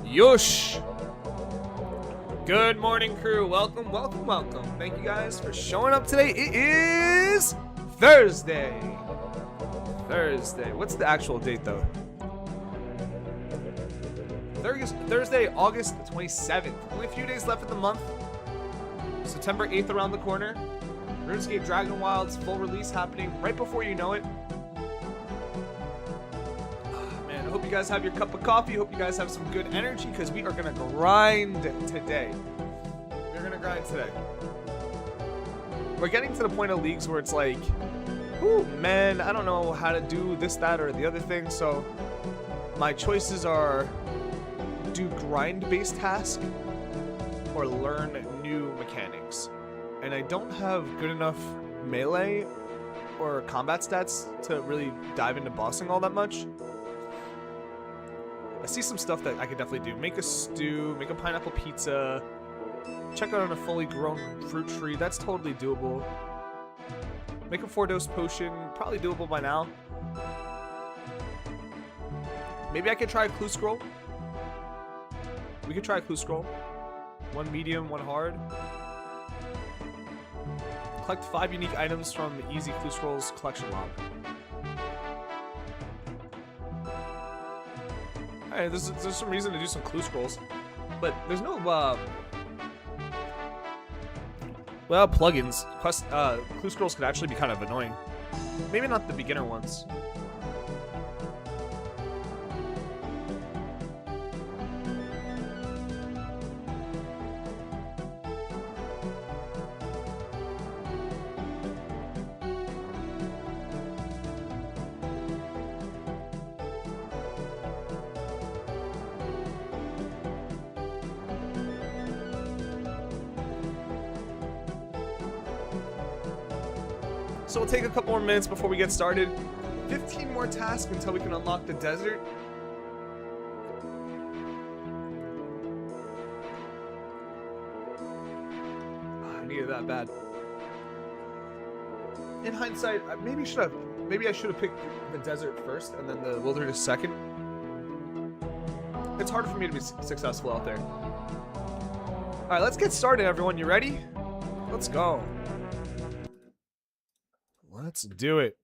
Yush! Good morning, crew. Welcome, welcome, welcome. Thank you guys for showing up today. It is Thursday. What's the actual date, though? Thursday, August 27th. Only a few days left in the month. September 8th around the corner. RuneScape Dragon Wilds full release happening right before you know it. Man, I hope you guys have your cup of coffee. Hope you guys have some good energy because we are going to grind today. We're getting to the point of leagues where it's like, ooh, man, I don't know how to do this, that, or the other thing. So my choices are do grind-based tasks or learn new mechanics. And I don't have good enough melee or combat stats to really dive into bossing all that much. I see some stuff that I could definitely do. Make a stew, make a pineapple pizza, check out on a fully grown fruit tree. That's totally doable. Make a 4-dose potion, probably doable by now. Maybe I could try a clue scroll. We could try a clue scroll. One medium, one hard. Collect 5 unique items from the Easy Clue Scrolls collection log. Hey, there's some reason to do some clue scrolls, but there's no well, plugins. Clue scrolls could actually be kind of annoying. Maybe not the beginner ones. So we'll take a couple more minutes before we get started. 15 more tasks until we can unlock the desert. I needed that bad. In hindsight, maybe I should have picked the desert first and then the wilderness second. It's harder for me to be successful out there. All right, let's get started, everyone. You ready? Let's go. Let's do it.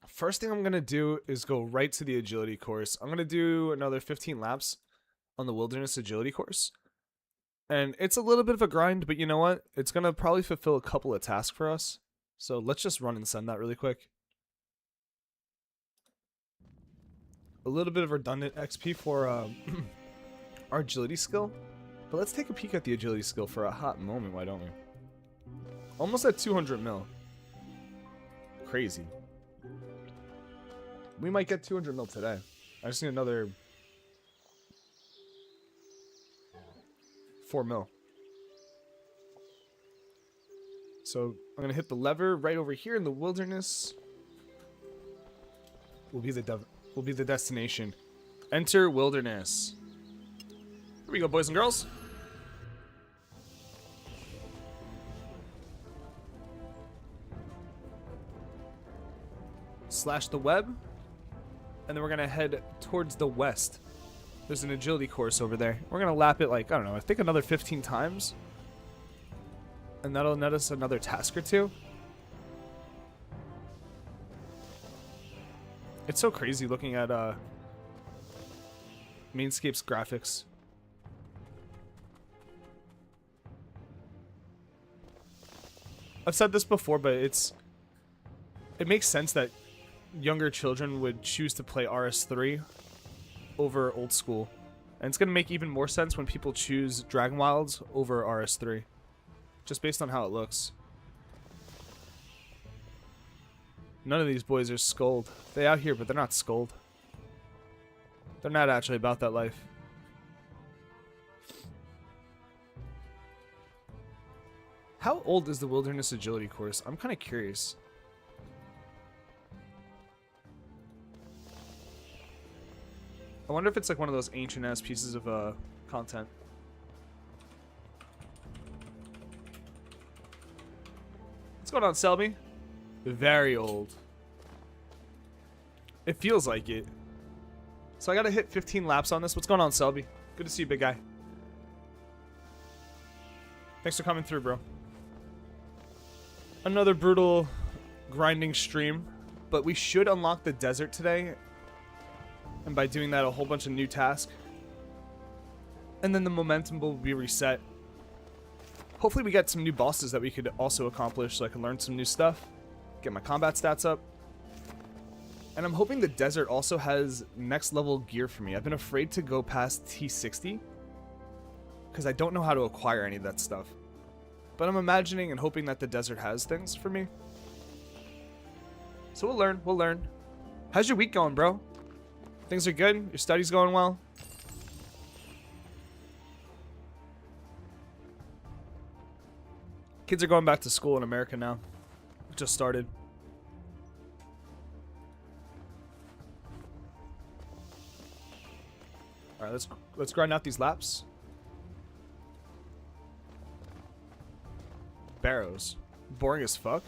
First thing I'm going to do is go right to the agility course. I'm going to do another 15 laps on the wilderness agility course. And it's a little bit of a grind, but you know what? It's going to probably fulfill a couple of tasks for us. So let's just run and send that really quick. A little bit of redundant XP for our agility skill. But let's take a peek at the agility skill for a hot moment, why don't we? Almost at 200 mil. Crazy. We might get 200 mil today. I just need another 4 mil. So I'm gonna hit the lever right over here in the wilderness. Will be the destination. Enter wilderness. Here we go, boys and girls. Slash the web, and then we're gonna head towards the west. There's an agility course over there. We're gonna lap it like, I don't know, I think another 15 times, and that'll net us another task or two. It's so crazy looking at Mainscape's graphics. I've said this before, but it makes sense that younger children would choose to play RS3 over old school. And it's going to make even more sense when people choose Dragon Wilds over RS3. Just based on how it looks. None of these boys are skulled. They out here, but they're not skulled. They're not actually about that life. How old is the Wilderness Agility course? I'm kind of curious. I wonder if it's like one of those ancient-ass pieces of content. What's going on, Selby? Very old. It feels like it. So I gotta hit 15 laps on this. What's going on, Selby? Good to see you, big guy. Thanks for coming through, bro. Another brutal grinding stream, but we should unlock the desert today. And by doing that, a whole bunch of new tasks. And then the momentum will be reset. Hopefully we get some new bosses that we could also accomplish so I can learn some new stuff. Get my combat stats up. And I'm hoping the desert also has next level gear for me. I've been afraid to go past T60 because I don't know how to acquire any of that stuff. But I'm imagining and hoping that the desert has things for me. So we'll learn, we'll learn. How's your week going, bro? Things are good? Your studies going well? Kids are going back to school in America now. It just started. Alright, let's grind out these laps. Barrows. Boring as fuck.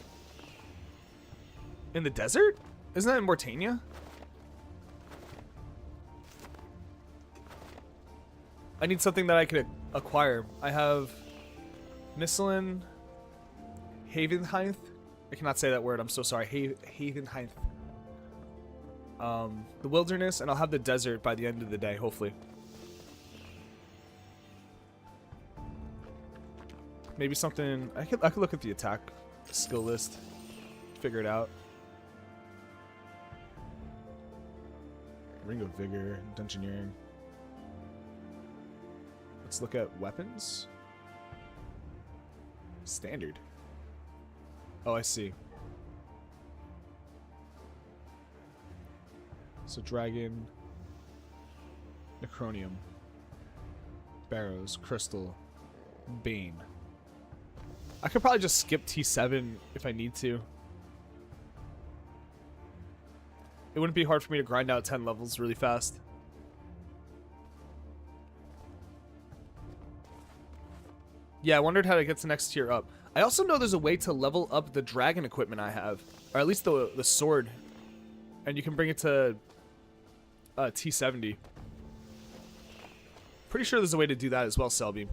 In the desert? Isn't that in Mortania? I need something that I could acquire. I have Misselin, Havenheim. I cannot say that word. I'm so sorry. Havenheim. The wilderness, and I'll have the desert by the end of the day, hopefully. Maybe something. I could look at the attack skill list, figure it out. Ring of Vigor, Dungeoneering. Let's look at weapons. Standard. Oh, I see. So Dragon, Necronium, Barrows, Crystal, Bane. I could probably just skip T7 if I need to. It wouldn't be hard for me to grind out 10 levels really fast. Yeah, I wondered how to get to next tier up. I also know there's a way to level up the dragon equipment I have. Or at least the sword. And you can bring it to T70. Pretty sure there's a way to do that as well, Selby.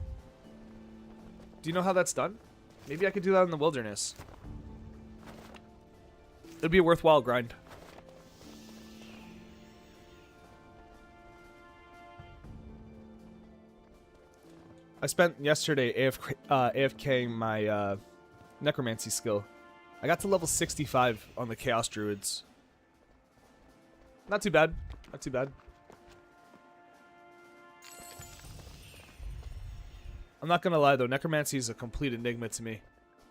Do you know how that's done? Maybe I could do that in the wilderness. It'd be a worthwhile grind. I spent yesterday AFKing my necromancy skill. I got to level 65 on the Chaos Druids. Not too bad. Not too bad. I'm not gonna lie though, necromancy is a complete enigma to me.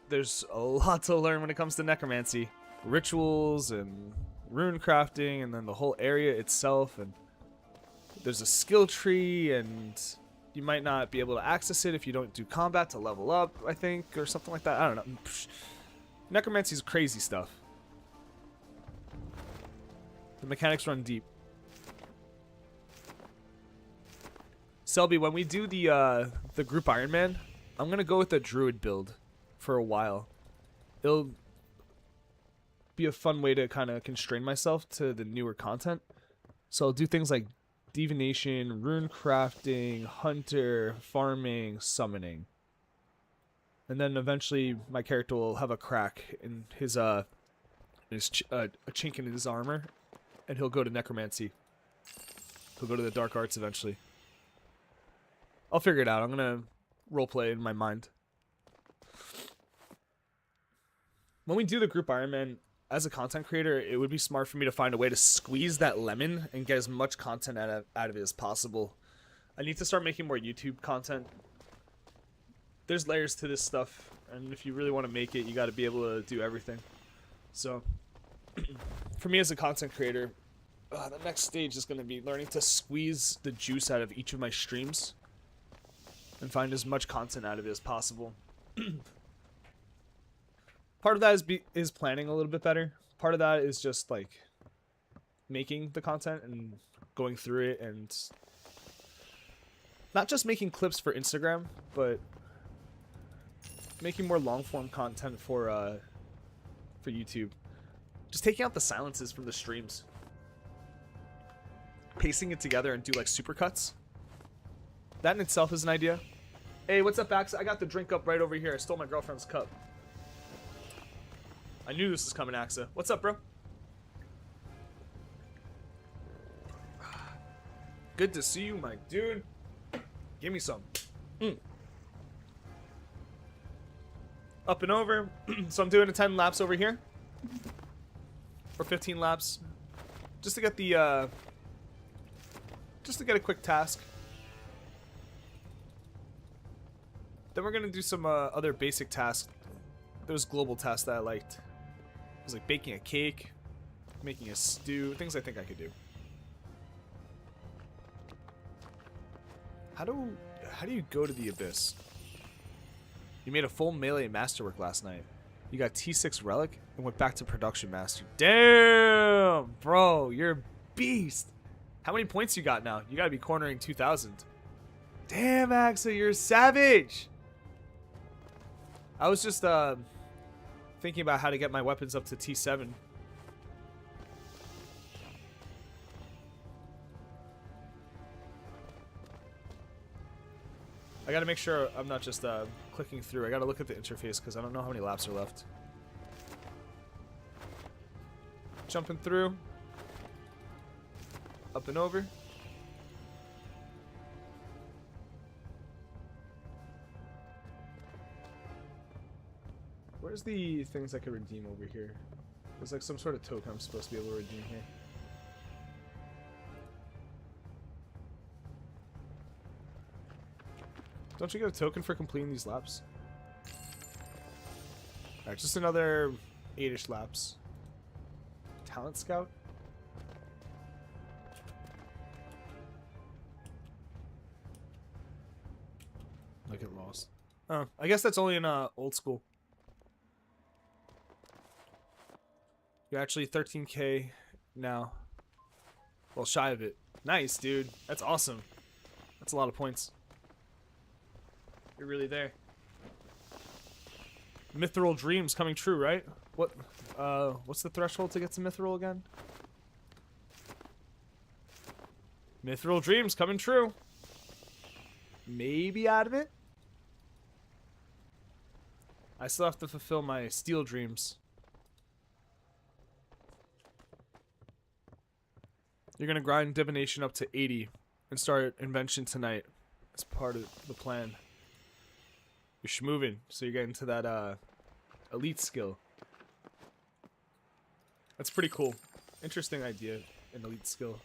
There's a lot to learn when it comes to necromancy. Rituals and rune crafting, and then the whole area itself, and there's a skill tree, and you might not be able to access it if you don't do combat to level up, I think, or something like that. I don't know. Necromancy is crazy stuff. The mechanics run deep. Selby, when we do the group Iron Man, I'm gonna go with the druid build for a while. It'll be a fun way to kind of constrain myself to the newer content. So I'll do things like divination, rune crafting, hunter, farming, summoning. And then eventually my character will have a crack in his a chink in his armor, and he'll go to necromancy. He'll go to the dark arts eventually. I'll figure it out. I'm gonna roleplay in my mind. When we do the group Iron Man, as a content creator, it would be smart for me to find a way to squeeze that lemon and get as much content out of it as possible. I need to start making more YouTube content. There's layers to this stuff, and if you really want to make it, you got to be able to do everything. So, for me as a content creator, the next stage is going to be learning to squeeze the juice out of each of my streams and find as much content out of it as possible. Part of that is planning a little bit better. Part of that is just like making the content and going through it, and not just making clips for Instagram, but making more long form content for YouTube. Just taking out the silences from the streams, pacing it together, and do like supercuts. That in itself is an idea. Hey, what's up, Axe? I got the drink up right over here. I stole my girlfriend's cup. I knew this was coming, Axa. What's up, bro? Good to see you, my dude. Give me some. Up and over. So I'm doing a 10 laps over here. Or 15 laps. Just to get the, just to get a quick task. Then we're gonna do some other basic tasks. There was global tasks that I liked. It was like baking a cake, making a stew, things I think I could do. How do you go to the abyss? You made a full melee masterwork last night. You got T6 relic and went back to production master. Damn, bro, you're a beast. How many points you got now? You gotta be cornering 2,000. Damn, Axel, you're a savage. I was just thinking about how to get my weapons up to T7. I gotta make sure I'm not just clicking through. I gotta look at the interface because I don't know how many laps are left. Jumping through. Up and over. Where's the things I could redeem over here? There's like some sort of token I'm supposed to be able to redeem here. Don't you get a token for completing these laps? Alright, just another 8-ish laps. Talent Scout? I get lost. Oh, I guess that's only in old school. You're actually 13k now. Well, shy of it. Nice, dude. That's awesome. That's a lot of points. You're really there. Mithril dreams coming true, right? What's the threshold to get to Mithril again? Mithril dreams coming true. Maybe out of it. I still have to fulfill my steel dreams. You're gonna grind divination up to 80 and start invention tonight. That's part of the plan. You're schmoving, so you're getting to that elite skill. That's pretty cool. Interesting idea, an elite skill.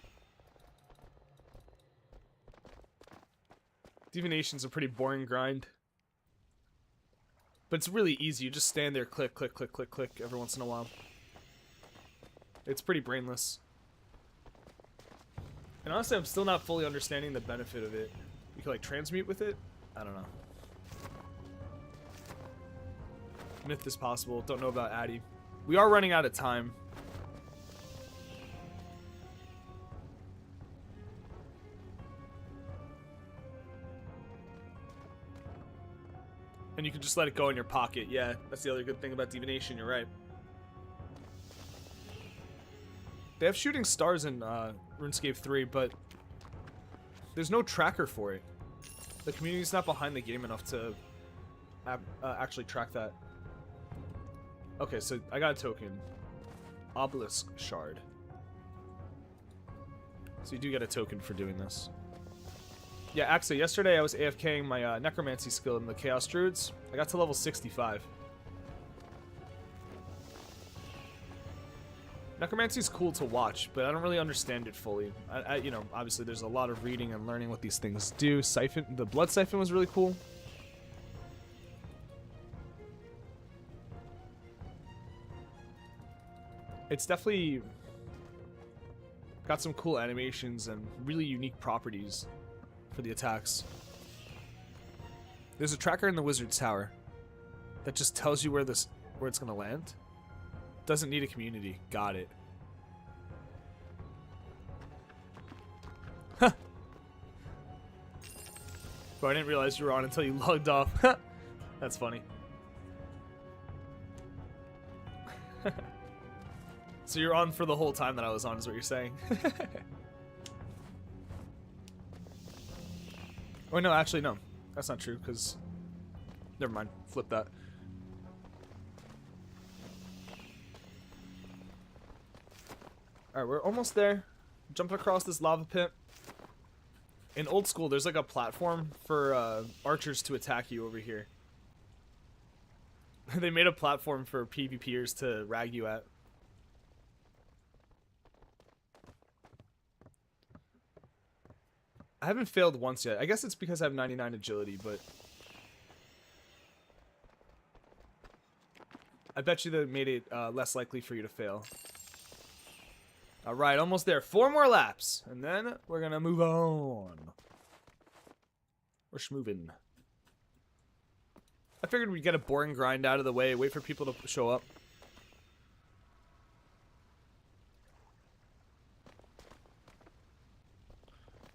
Divination's a pretty boring grind. But it's really easy. You just stand there, click, click, click, click, click every once in a while. It's pretty brainless. And honestly, I'm still not fully understanding the benefit of it. You can like transmute with it? I don't know. Myth is possible. Don't know about Addy. We are running out of time. And you can just let it go in your pocket. Yeah, that's the other good thing about divination. You're right. They have shooting stars in RuneScape 3, but there's no tracker for it. The community's not behind the game enough to actually track that. Okay, so I got a token. Obelisk Shard. So you do get a token for doing this. Yeah, actually, yesterday I was AFKing my necromancy skill in the Chaos Druids. I got to level 65. Necromancy is cool to watch, but I don't really understand it fully. You know, obviously there's a lot of reading and learning what these things do. Siphon, the Blood Siphon was really cool. It's definitely got some cool animations and really unique properties for the attacks. There's a tracker in the Wizard's Tower that just tells you where it's gonna land. Doesn't need a community. Got it. Huh. Bro, I didn't realize you were on until you logged off. That's funny. So you're on for the whole time that I was on, is what you're saying? Oh, no, actually, no. That's not true, because... Never mind. Flip that. Alright, we're almost there. Jumping across this lava pit. In old school, there's like a platform for archers to attack you over here. They made a platform for PvPers to rag you at. I haven't failed once yet. I guess it's because I have 99 agility, but... I bet you that made it less likely for you to fail. Alright, almost there. 4 more laps. And then we're gonna move on. We're schmoving. I figured we'd get a boring grind out of the way, wait for people to show up.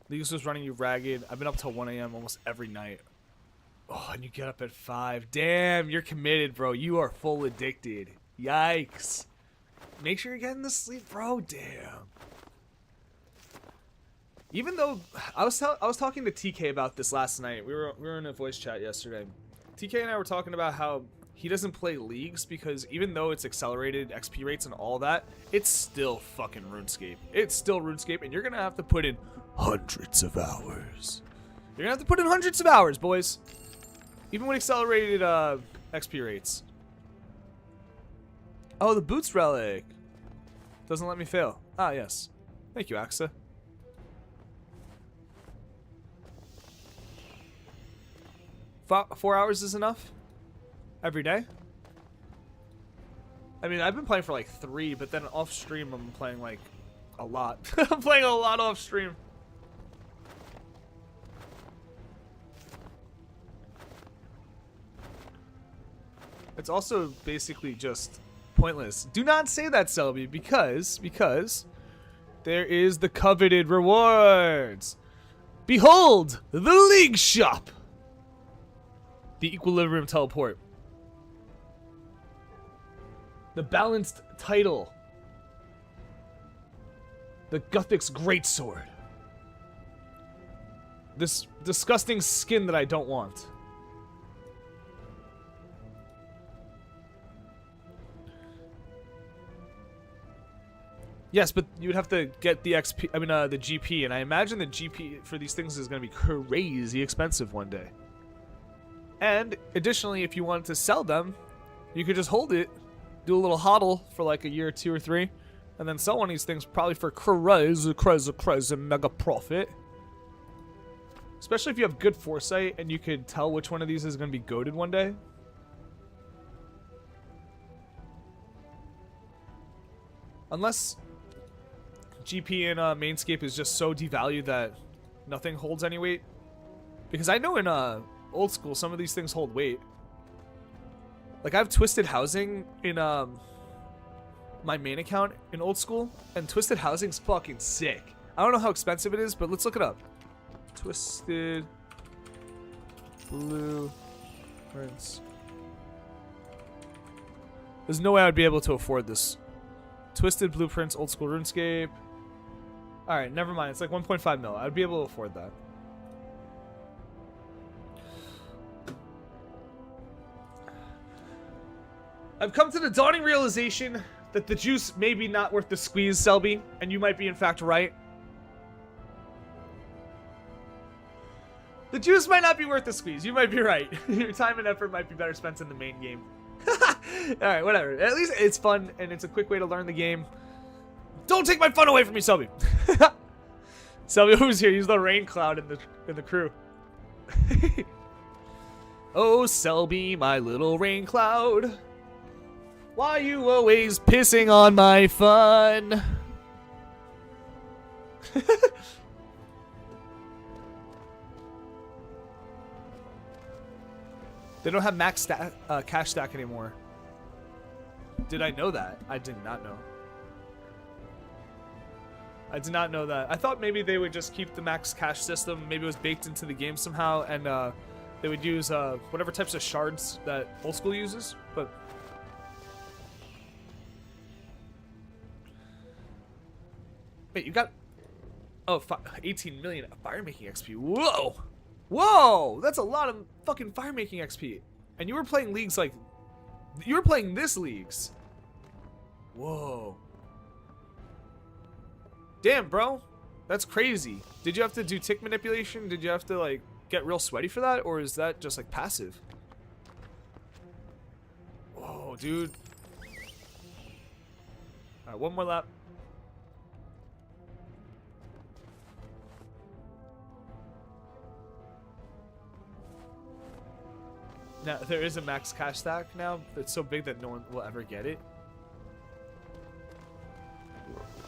Leagues was running you ragged. I've been up till 1 AM almost every night. Oh, and you get up at 5. Damn, you're committed, bro. You are full addicted. Yikes. Make sure you're getting to sleep, bro. Damn. Even though I was talking to TK about this last night. We were in a voice chat yesterday. TK and I were talking about how he doesn't play Leagues because even though it's accelerated XP rates and all that, it's still fucking RuneScape. It's still RuneScape, and you're gonna have to put in hundreds of hours. You're gonna have to put in hundreds of hours, boys. Even with accelerated XP rates. Oh, the Boots Relic. Doesn't let me fail. Ah, yes. Thank you, Axa. Four hours is enough? Every day? I mean, I've been playing for like 3, but then off stream I'm playing like a lot. I'm playing a lot off stream. It's also basically just pointless. Do not say that, Selby, because there is the coveted rewards. Behold, the League Shop. The Equilibrium Teleport. The Balanced Title. The Guthix Greatsword. This disgusting skin that I don't want. Yes, but you would have to get the XP, I mean, the GP, and I imagine the GP for these things is going to be crazy expensive one day. And additionally, if you wanted to sell them, you could just hold it, do a little hodl for like a year or 2 or 3, and then sell one of these things probably for crazy mega profit. Especially if you have good foresight and you could tell which one of these is going to be goated one day. Unless GP in Mainscape is just so devalued that nothing holds any weight. Because I know in old school some of these things hold weight. Like I have Twisted Housing in my main account in old school, and Twisted Housing's fucking sick. I don't know how expensive it is, but let's look it up. Twisted Blueprints. There's no way I'd be able to afford this. Twisted Blueprints, old school RuneScape. Alright, never mind. It's like 1.5 mil. I'd be able to afford that. I've come to the dawning realization that the juice may be not worth the squeeze, Selby, and you might be in fact right. The juice might not be worth the squeeze. You might be right. Your time and effort might be better spent in the main game. Alright, whatever. At least it's fun, and it's a quick way to learn the game. Don't take my fun away from me, Selby. Selby, who's here? He's the rain cloud in the crew. Oh, Selby, my little rain cloud. Why you always pissing on my fun? They don't have max cash stack anymore. Did I know that? I did not know. I did not know that. I thought maybe they would just keep the max cash system. Maybe it was baked into the game somehow, and they would use whatever types of shards that old school uses. But wait, you got 18 million fire making XP. Whoa! Whoa, that's a lot of fucking fire making XP. And you were playing leagues like, you were playing this leagues. Whoa. Damn, bro. That's crazy. Did you have to do tick manipulation? Did you have to like get real sweaty for that? Or is that just like passive? Whoa, dude. All right, one more lap. Now, there is a max cash stack now that's so big that no one will ever get it.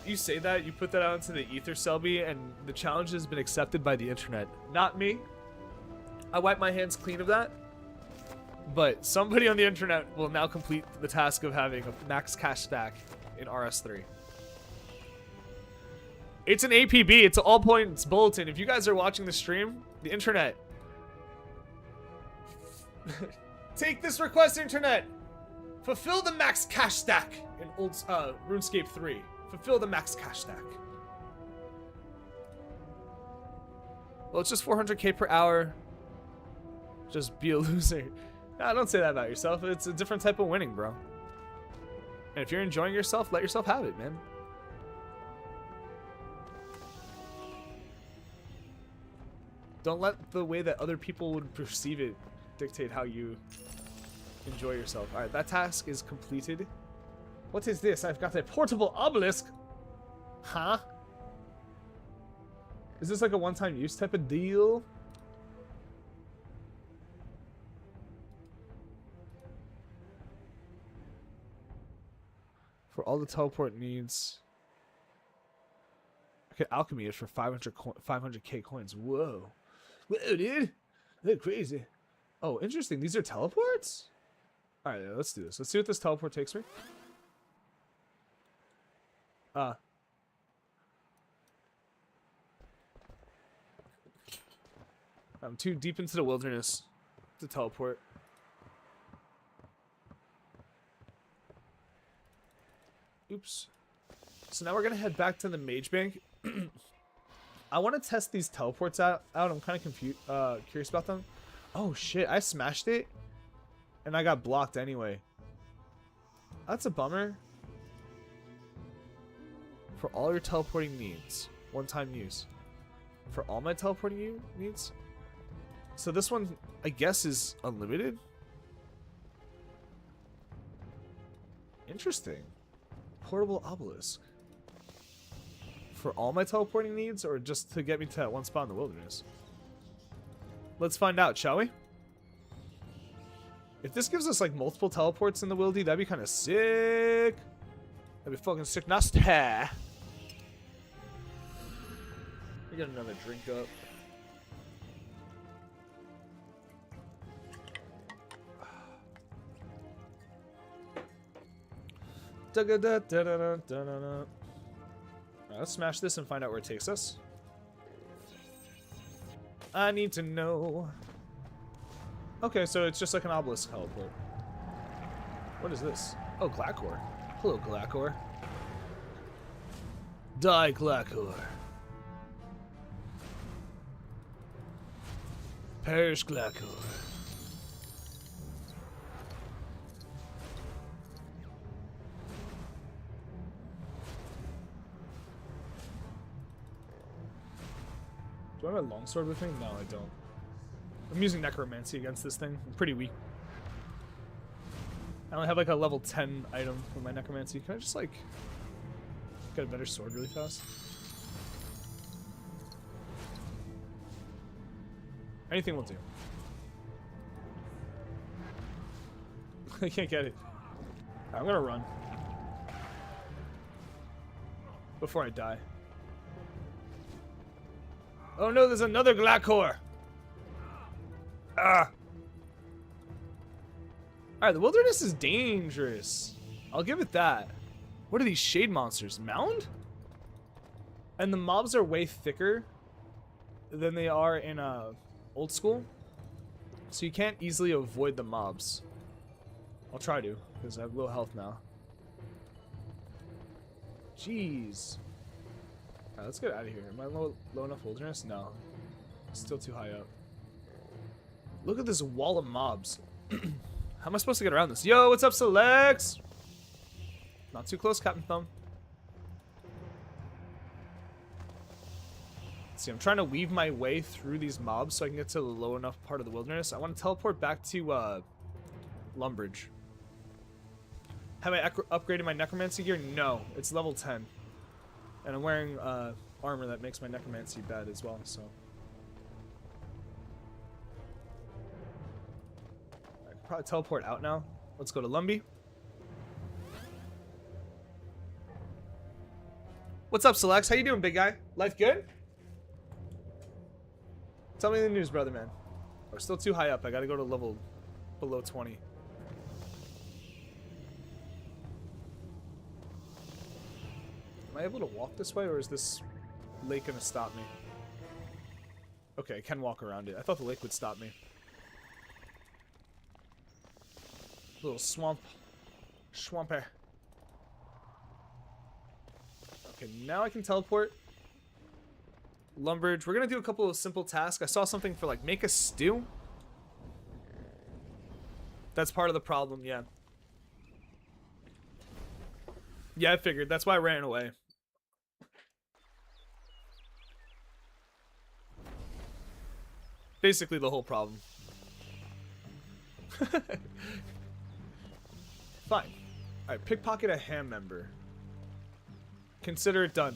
You say that, you put that out into the ether, Selby, and the challenge has been accepted by the internet. Not me. I wipe my hands clean of that. But somebody on the internet will now complete the task of having a max cash stack in RS3. It's an APB. It's an all points bulletin. If you guys are watching the stream, the internet. Take this request, internet. Fulfill the max cash stack in old RuneScape 3. Fulfill the max cash stack. Well, it's just 400k per hour. Just be a loser. Nah, don't say that about yourself. It's a different type of winning, bro. And if you're enjoying yourself, let yourself have it, man. Don't let the way that other people would perceive it dictate how you enjoy yourself. All right, that task is completed. What is this? I've got a portable obelisk. Huh? Is this like a one-time use type of deal? For all the teleport needs. Okay, alchemy is for 500k coins. Whoa. Whoa, dude. That's crazy. Oh, interesting. These are teleports? Alright, let's do this. Let's see what this teleport takes me. I'm too deep into the wilderness to teleport. Oops. So now we're gonna head back to the mage bank. I want to test these teleports out. I'm kind of confused, curious about them. Oh shit! I smashed it, and I got blocked anyway. That's a bummer. For all your teleporting needs, one-time use. For all my teleporting needs. So this one, I guess, is unlimited. Interesting. Portable obelisk. For all my teleporting needs, or just to get me to that one spot in the wilderness? Let's find out, shall we? If this gives us like multiple teleports in the wildy, that'd be kind of sick. That'd be fucking sick. Nasty. I got another drink up. Right, let's smash this and find out where it takes us. I need to know. Okay, so it's just like an obelisk teleport. What is this? Oh, Glacor. Hello, Glacor. Die, Glacor. Perish, Glacor. Do I have a longsword with me? No, I don't. I'm using necromancy against this thing. I'm pretty weak. I only have like a level 10 item for my necromancy. Can I just like get a better sword really fast? Anything will do. I can't get it. I'm gonna run before I die. Oh no, there's another Glacor! Ah! Alright, the wilderness is dangerous. I'll give it that. What are these shade monsters? Mound? And the mobs are way thicker than they are in old school. So you can't easily avoid the mobs. I'll try to, because I have low health now. Jeez. Alright, let's get out of here. Am I low enough wilderness? No. Still too high up. Look at this wall of mobs. How am I supposed to get around this? Yo, what's up, Selects? Not too close, Captain Thumb. Let's see, I'm trying to weave my way through these mobs so I can get to the low enough part of the wilderness. I want to teleport back to Lumbridge. Have I upgraded my necromancy gear? No, it's level 10. And I'm wearing armor that makes my necromancy bad as well, so. I can probably teleport out now. Let's go to Lumby. What's up, Selects? How you doing, big guy? Life good? Tell me the news, brother, man. We're still too high up. I gotta go to level below 20. Am I able to walk this way, or is this lake gonna stop me? Okay, I can walk around it. I thought the lake would stop me. Little swamp. Swampy. Okay, now I can teleport. Lumbridge. We're gonna do a couple of simple tasks. I saw something for like make a stew. That's part of the problem, yeah. Yeah, I figured. That's why I ran away. Basically the whole problem. Fine. Alright, pickpocket a ham member. Consider it done.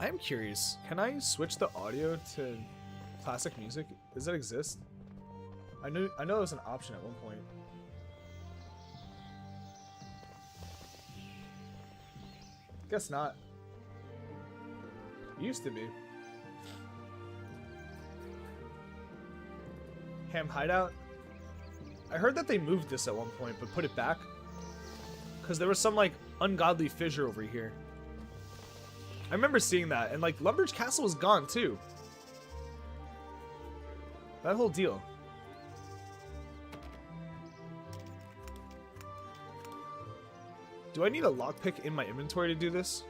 I am curious. Can I switch the audio to classic music? Does that exist? I know it was an option at one point. Guess not. Used to be. Ham hideout? I heard that they moved this at one point, but put it back. Because there was some, like, ungodly fissure over here. I remember seeing that, and, like, Lumbridge Castle was gone, too. That whole deal. Do I need a lockpick in my inventory to do this?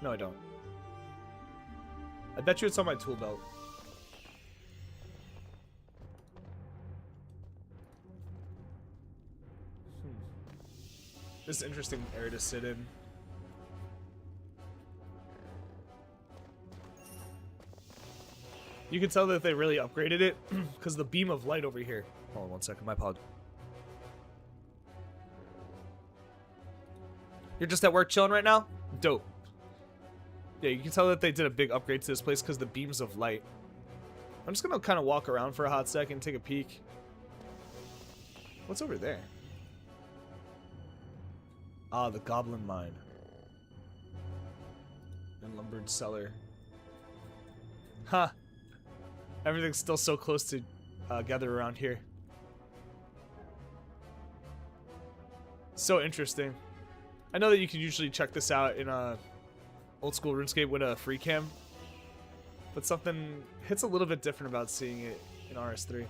No, I don't. I bet you it's on my tool belt. This is an interesting area to sit in. You can tell that they really upgraded it because the beam of light over here. Hold on one second, my pod. You're just at work chilling right now? Dope. Yeah, you can tell that they did a big upgrade to this place because the beams of light. I'm just gonna kind of walk around for a hot second, take a peek. What's over there? Ah, the Goblin Mine. And Lumbridge Cellar. Huh. Everything's still so close to gather around here. So interesting. I know that you can usually check this out in old school RuneScape with a free cam. But something hits a little bit different about seeing it in RS3.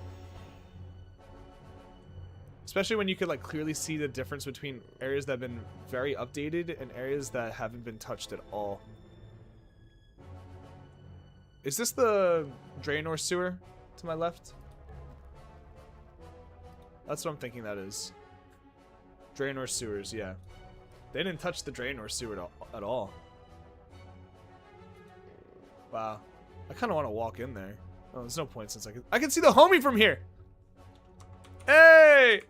Especially when you could like clearly see the difference between areas that have been very updated and areas that haven't been touched at all. Is this the Draenor sewer to my left? That's what I'm thinking that is. Draenor sewers, yeah. They didn't touch the Draenor sewer at all. Wow. I kind of want to walk in there. Oh, there's no point since I can see the homie from here. Hey!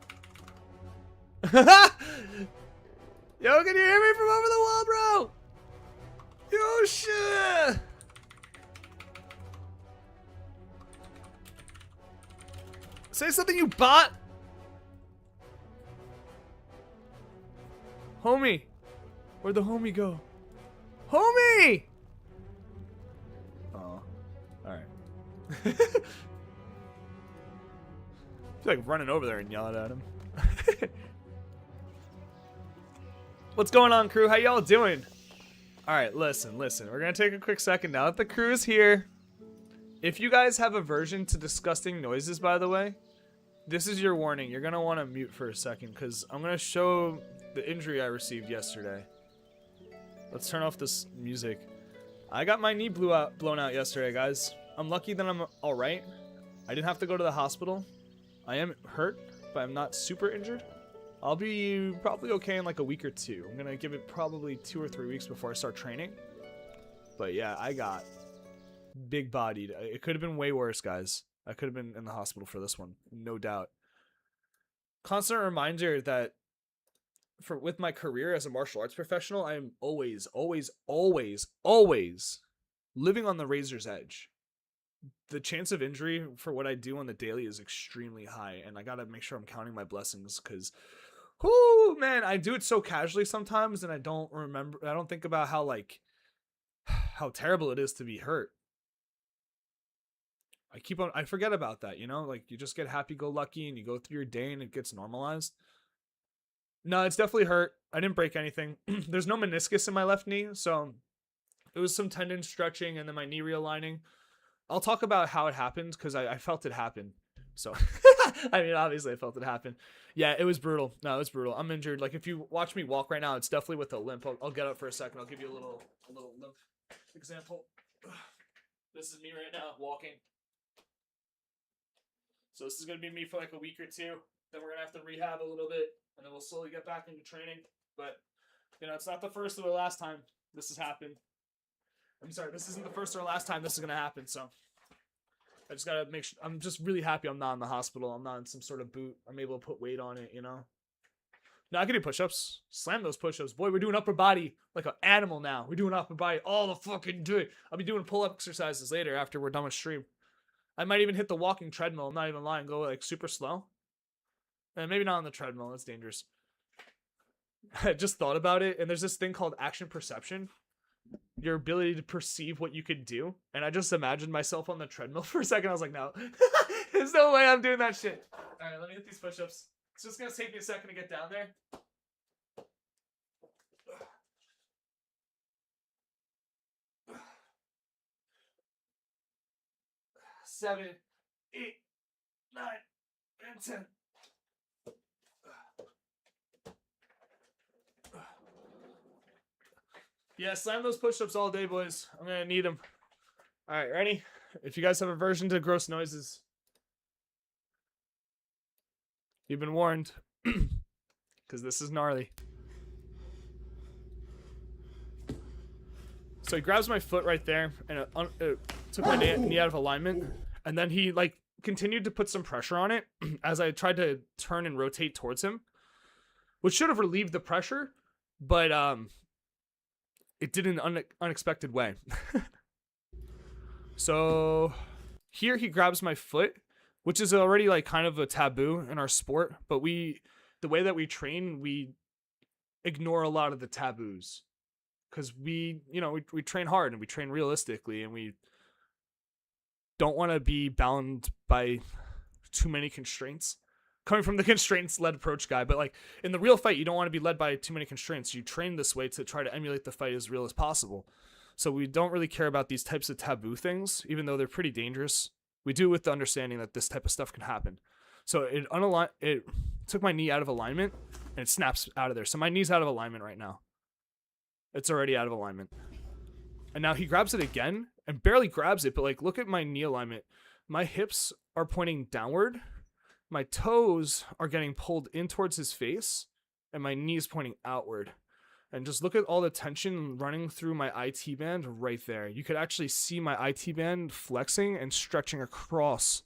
Yo, can you hear me from over the wall, bro? Yo, shit! Say something, you bot! Homie! Where'd the homie go? Homie! Oh. Alright. I feel like running over there and yelling at him. What's going on, crew? How y'all doing? Alright, listen. We're gonna take a quick second now that the crew is here. If you guys have aversion to disgusting noises, by the way, this is your warning. You're gonna want to mute for a second because I'm gonna show the injury I received yesterday. Let's turn off this music. I got my knee blown out yesterday, guys. I'm lucky that I'm all right. I didn't have to go to the hospital. I am hurt, but I'm not super injured. I'll be probably okay in like a week or two. I'm gonna give it probably 2 or 3 weeks before I start training. But yeah, I got big bodied. It could have been way worse, guys. I could have been in the hospital for this one, no doubt. Constant reminder that with my career as a martial arts professional, I am always living on the razor's edge. The chance of injury for what I do on the daily is extremely high, and I gotta make sure I'm counting my blessings, because whoo, man, I do it so casually sometimes, and I don't think about how terrible it is to be hurt. I forget about that, you know? Like, you just get happy-go-lucky, and you go through your day, and it gets normalized. No, it's definitely hurt. I didn't break anything. There's no meniscus in my left knee, so it was some tendon stretching and then my knee realigning. I'll talk about how it happened, because I felt it happen. So, I mean, obviously I felt it happen. Yeah, it was brutal. No, it was brutal. I'm injured. Like, if you watch me walk right now, it's definitely with a limp. I'll get up for a second. I'll give you a little limp example. This is me right now walking. So this is going to be me for like a week or two. Then we're going to have to rehab a little bit, and then we'll slowly get back into training. But, you know, it's not the first or the last time this has happened. I'm sorry, this isn't the first or last time this is going to happen, so I just got to make sure. I'm just really happy I'm not in the hospital. I'm not in some sort of boot. I'm able to put weight on it, you know? No, I can do push-ups. Slam those push-ups. Boy, we're doing upper body like an animal now. We're doing upper body all the fucking day. I'll be doing pull-up exercises later after we're done with stream. I might even hit the walking treadmill. I'm not even lying. Go like super slow. And maybe not on the treadmill. That's dangerous. I just thought about it, and there's this thing called action perception. Your ability to perceive what you could do. And I just imagined myself on the treadmill for a second. I was like, no. There's no way I'm doing that shit. Alright, let me hit these push-ups. It's just gonna take me a second to get down there. 7, 8, 9, and 10. Yeah, slam those push-ups all day, boys. I'm gonna need them. All right, ready? If you guys have aversion to gross noises, you've been warned, because this is gnarly. So he grabs my foot right there, and it took my knee out of alignment, and then he like continued to put some pressure on it as I tried to turn and rotate towards him, which should have relieved the pressure, but it did in an unexpected way. So here he grabs my foot, which is already like kind of a taboo in our sport, but the way that we train, we ignore a lot of the taboos, because we train hard and we train realistically, and we don't want to be bound by too many constraints. Coming from the constraints-led approach guy, but like in the real fight, you don't want to be led by too many constraints. You train this way to try to emulate the fight as real as possible. So we don't really care about these types of taboo things, even though they're pretty dangerous. We do it with the understanding that this type of stuff can happen. So it took my knee out of alignment, and it snaps out of there. So my knee's out of alignment right now. It's already out of alignment. And now he grabs it again, and barely grabs it, but like look at my knee alignment. My hips are pointing downward. My toes are getting pulled in towards his face, and my knee is pointing outward. And just look at all the tension running through my IT band right there. You could actually see my IT band flexing and stretching across.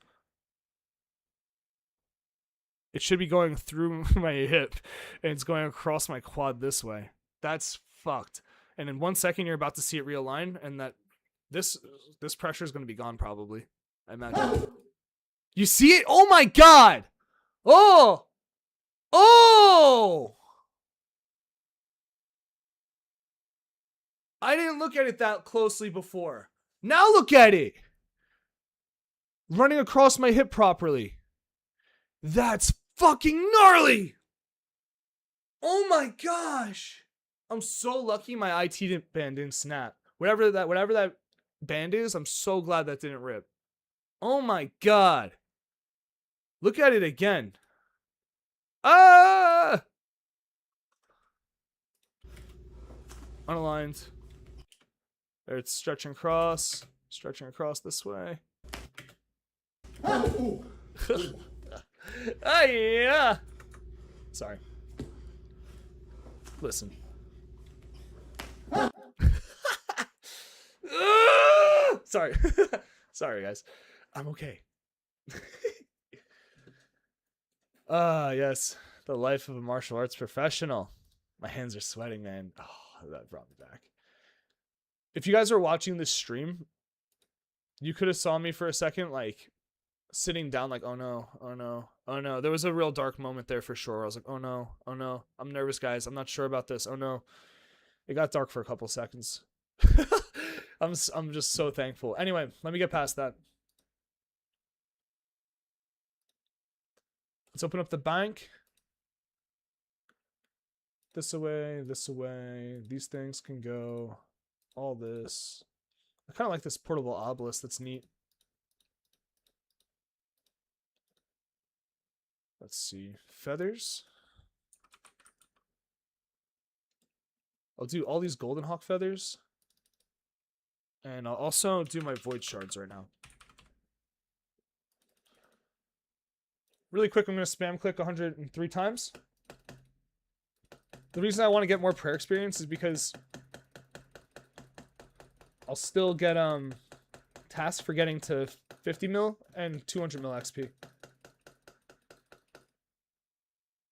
It should be going through my hip, and it's going across my quad this way. That's fucked. And in 1 second, you're about to see it realign, and that this pressure is going to be gone probably, I imagine. You see it? Oh my god! Oh! Oh! I didn't look at it that closely before. Now look at it! Running across my hip properly. That's fucking gnarly! Oh my gosh! I'm so lucky my IT band didn't snap. Whatever that band is, I'm so glad that didn't rip. Oh my god. Look at it again. Ah! Unaligned. There it's stretching across this way. Ah, yeah. Sorry. Listen. Sorry. Sorry, guys. I'm okay. Yes. The life of a martial arts professional. My hands are sweating, man. Oh, that brought me back. If you guys are watching this stream, you could have saw me for a second, like, sitting down, like, oh no, oh no, oh no. There was a real dark moment there for sure. I was like, oh no, oh no. I'm nervous, guys. I'm not sure about this. Oh no. It got dark for a couple seconds. I'm just so thankful. Anyway, let me get past that. Let's open up the bank. This away, this away. These things can go. All this. I kind of like this portable obelisk. That's neat. Let's see. Feathers. I'll do all these golden hawk feathers. And I'll also do my void shards right now. Really quick, I'm going to spam click 103 times. The reason I want to get more prayer experience is because I'll still get tasks for getting to 50 mil and 200 mil XP.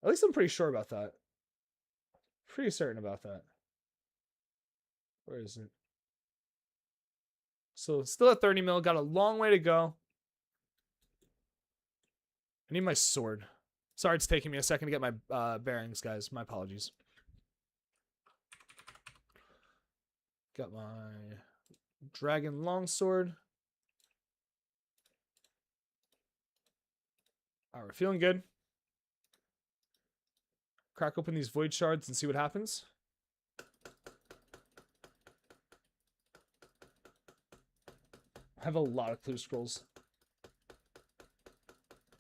At least I'm pretty sure about that. Pretty certain about that. Where is it? So still at 30 mil. Got a long way to go. I need my sword. Sorry it's taking me a second to get my bearings, guys. My apologies. Got my dragon longsword. Alright, we're feeling good. Crack open these void shards and see what happens. I have a lot of clue scrolls.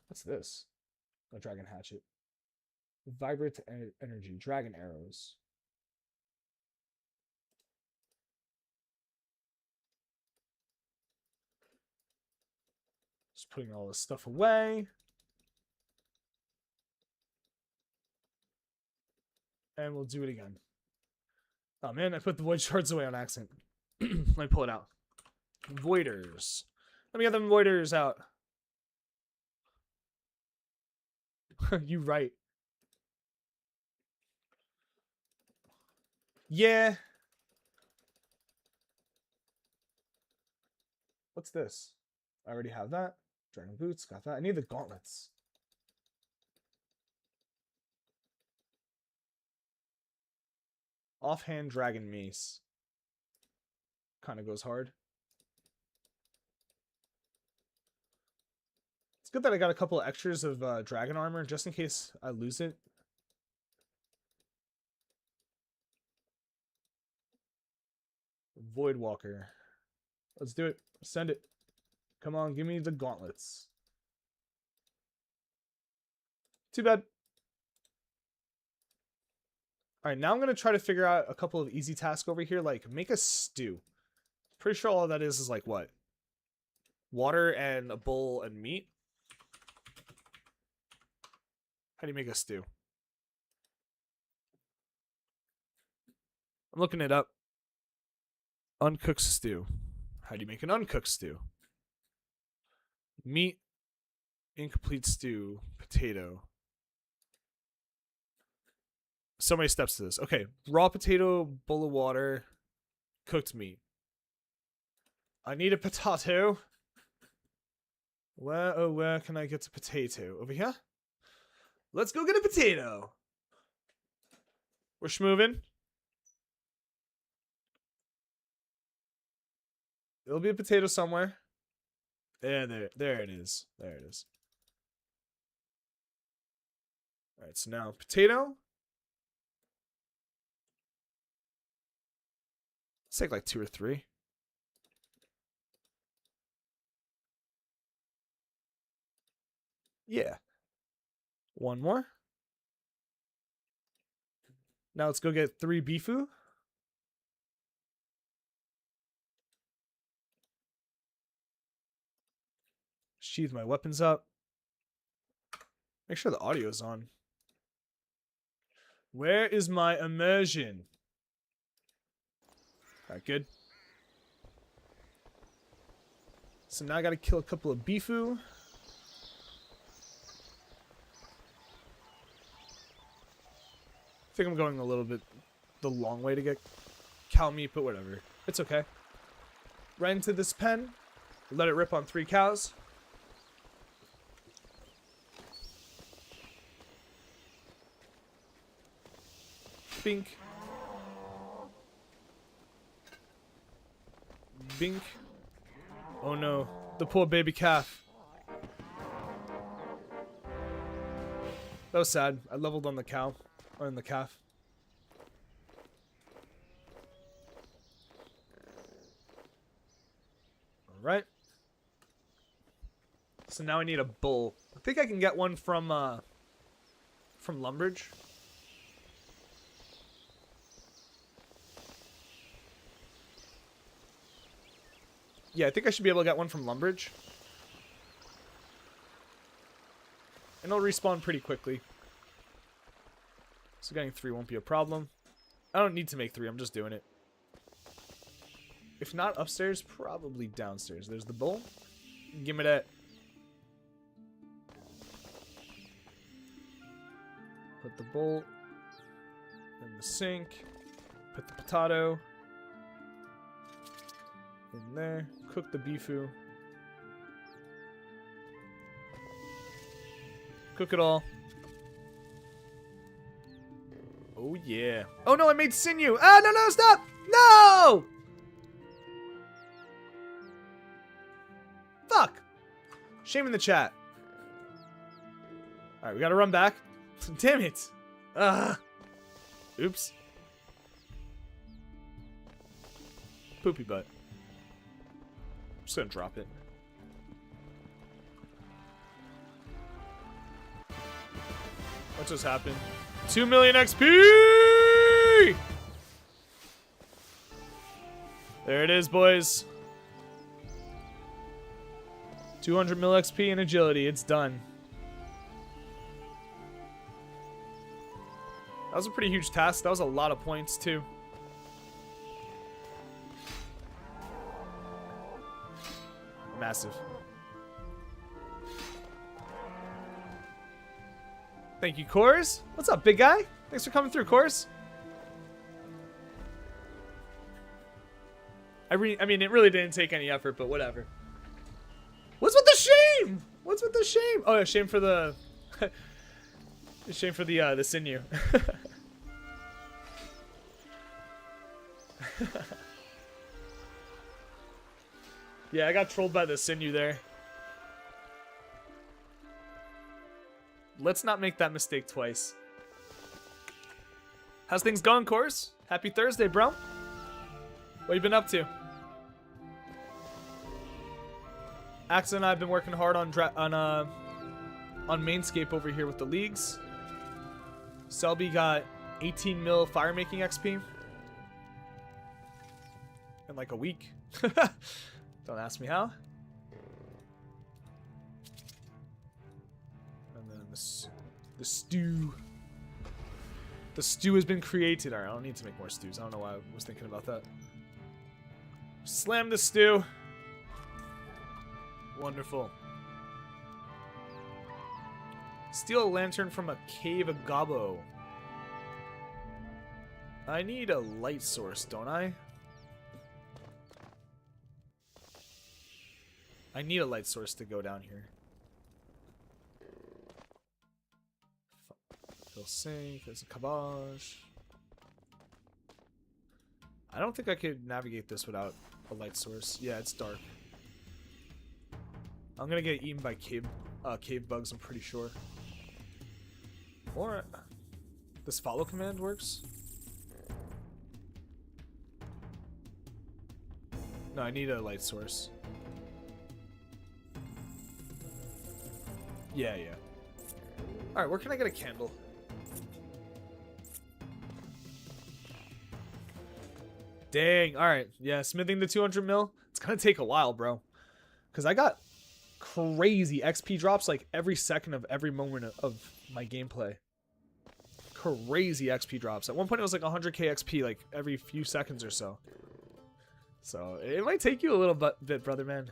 What's this? A dragon hatchet. Vibrant energy. Dragon arrows. Just putting all this stuff away. And we'll do it again. Oh man, I put the void shards away on accident. Let me pull it out. Voiders. Let me get them voiders out. You right. Yeah. What's this? I already have that. Dragon boots, got that. I need the gauntlets. Offhand dragon mace. Kind of goes hard. It's good that I got a couple of extras of dragon armor just in case I lose it. Voidwalker. Let's do it. Send it. Come on, give me the gauntlets. Too bad. Alright, now I'm going to try to figure out a couple of easy tasks over here, like make a stew. Pretty sure all that is like what? Water and a bowl and meat? How do you make a stew? I'm looking it up. Uncooked stew. How do you make an uncooked stew? Meat, incomplete stew, potato. So many steps to this. Okay, raw potato, bowl of water, cooked meat. I need a potato. Where can I get a potato? Over here? Let's go get a potato. We're schmoving. There'll be a potato somewhere. There it is. There it is. Alright, so now potato. Let's take like 2 or 3. Yeah. One more. Now let's go get 3 beefu. Sheathe my weapons up. Make sure the audio's on. Where is my immersion? Alright, good. So now I gotta kill a couple of Bifu. I think I'm going a little bit the long way to get cow meat, but whatever. It's okay. Right into this pen. Let it rip on 3 cows. Bink. Bink. Oh no, the poor baby calf. That was sad. I leveled on the cow. Or on the calf. Alright. So now I need a bull. I think I can get one from Lumbridge. Yeah, I think I should be able to get one from Lumbridge. And it'll respawn pretty quickly. So getting 3 won't be a problem. I don't need to make 3, I'm just doing it. If not upstairs, probably downstairs. There's the bull. Give me that. Put the bowl in the sink. Put the potato in there. Cook the Bifu. Cook it all. Oh yeah. Oh no, I made sinew. Ah, no, no, stop! No! Fuck! Shame in the chat. Alright, we gotta run back. Damn it. Oops. Poopy butt. I'm just gonna drop it. What just happened? 2 million XP! There it is, boys. 200 mil XP in agility. It's done. That was a pretty huge task. That was a lot of points, too. Massive. Thank you, Kors. What's up, big guy? Thanks for coming through, Kors. I mean, it really didn't take any effort, but whatever. What's with the shame? What's with the shame? Oh, yeah, shame for the... shame for the sinew. Yeah, I got trolled by the sinew there. Let's not make that mistake twice. How's things going, Kors? Happy Thursday, bro. What you been up to? Axa and I have been working hard on Mainscape over here with the leagues. Selby got 18 mil fire making XP in like a week. Don't ask me how. And then the stew. The stew has been created. Alright, I don't need to make more stews. I don't know why I was thinking about that. Slam the stew. Wonderful. Steal a lantern from a cave of Gobbo. I need a light source, don't I? I need a light source to go down here. Fill sink, there's a cabbage. I don't think I could navigate this without a light source. Yeah, it's dark. I'm gonna get eaten by cave bugs, I'm pretty sure. Or this follow command works. No, I need a light source. Yeah. Alright, where can I get a candle? Dang, alright. Yeah, smithing the 200 mil. It's gonna take a while, bro. Because I got crazy XP drops like every second of every moment of my gameplay. Crazy XP drops. At one point it was like 100k XP like every few seconds or so. So it might take you a little bit, brother man.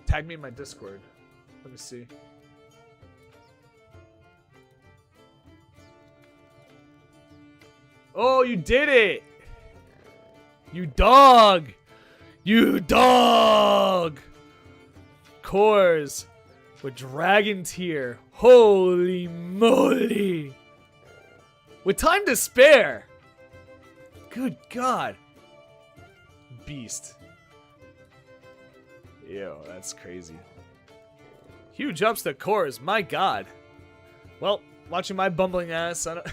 Tag me in my Discord. Let me see. Oh, you did it! You dog! You dog! Cores with Dragon Tier. Holy moly! With time to spare! Good God. Beast. Yo, that's crazy. Huge ups to Cores, my God. Well, watching my bumbling ass, I don't...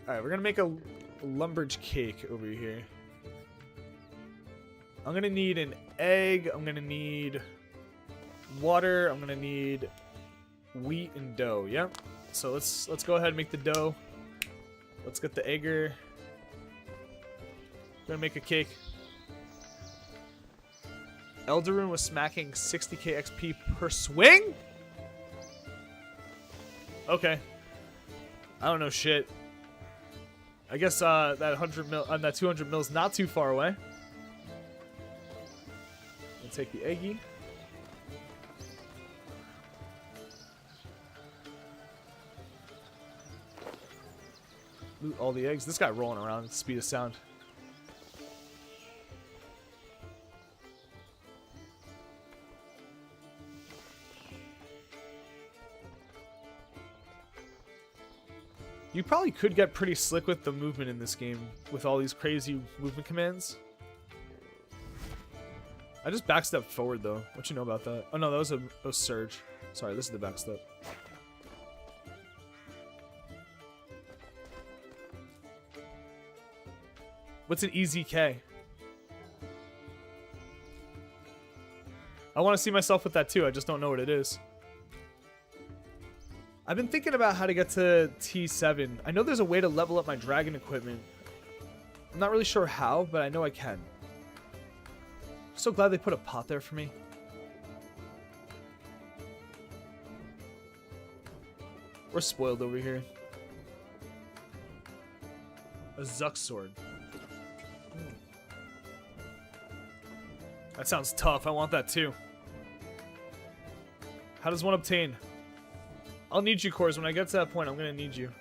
Alright, we're gonna make a lumberj cake over here. I'm gonna need an egg, I'm gonna need water, I'm gonna need wheat and dough, yeah? So let's go ahead and make the dough. Let's get the egger. Gonna make a cake. Eldarune was smacking 60k XP per swing? Okay. I don't know shit. I guess that 100 mil, that 200 mil is not too far away. I'll take the eggy. Loot all the eggs. This guy rolling around at the speed of sound. You probably could get pretty slick with the movement in this game with all these crazy movement commands. I just backstepped forward though. What you know about that? Oh no, that was a surge. Sorry, this is the backstep. What's an EZK? I want to see myself with that too. I just don't know what it is. I've been thinking about how to get to T7. I know there's a way to level up my dragon equipment. I'm not really sure how, but I know I can. So glad they put a pot there for me. We're spoiled over here. A Zuck sword. That sounds tough. I want that too. How does one obtain? I'll need you, Cores. When I get to that point, I'm going to need you.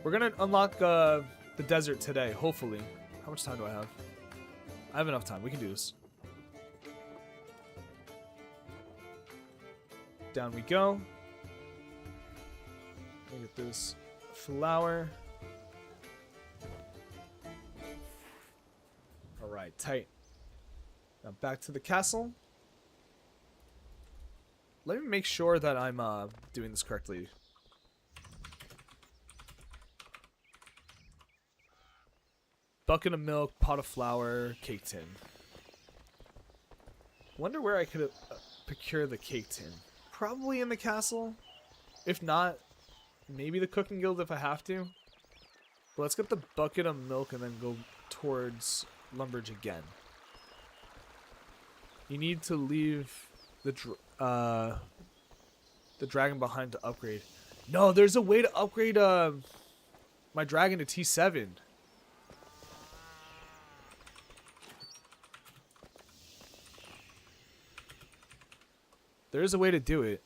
We're going to unlock the desert today, hopefully. How much time do I have? I have enough time. We can do this. Down we go. Look at this flower. Alright, tight. Now back to the castle. Let me make sure that I'm doing this correctly. Bucket of milk, pot of flour, cake tin. Wonder where I could procure the cake tin. Probably in the castle. If not, maybe the cooking guild if I have to. But let's get the bucket of milk and then go towards lumberj again. You need to leave the dragon behind to upgrade. No, there's a way to upgrade my dragon to T7. There is a way to do it.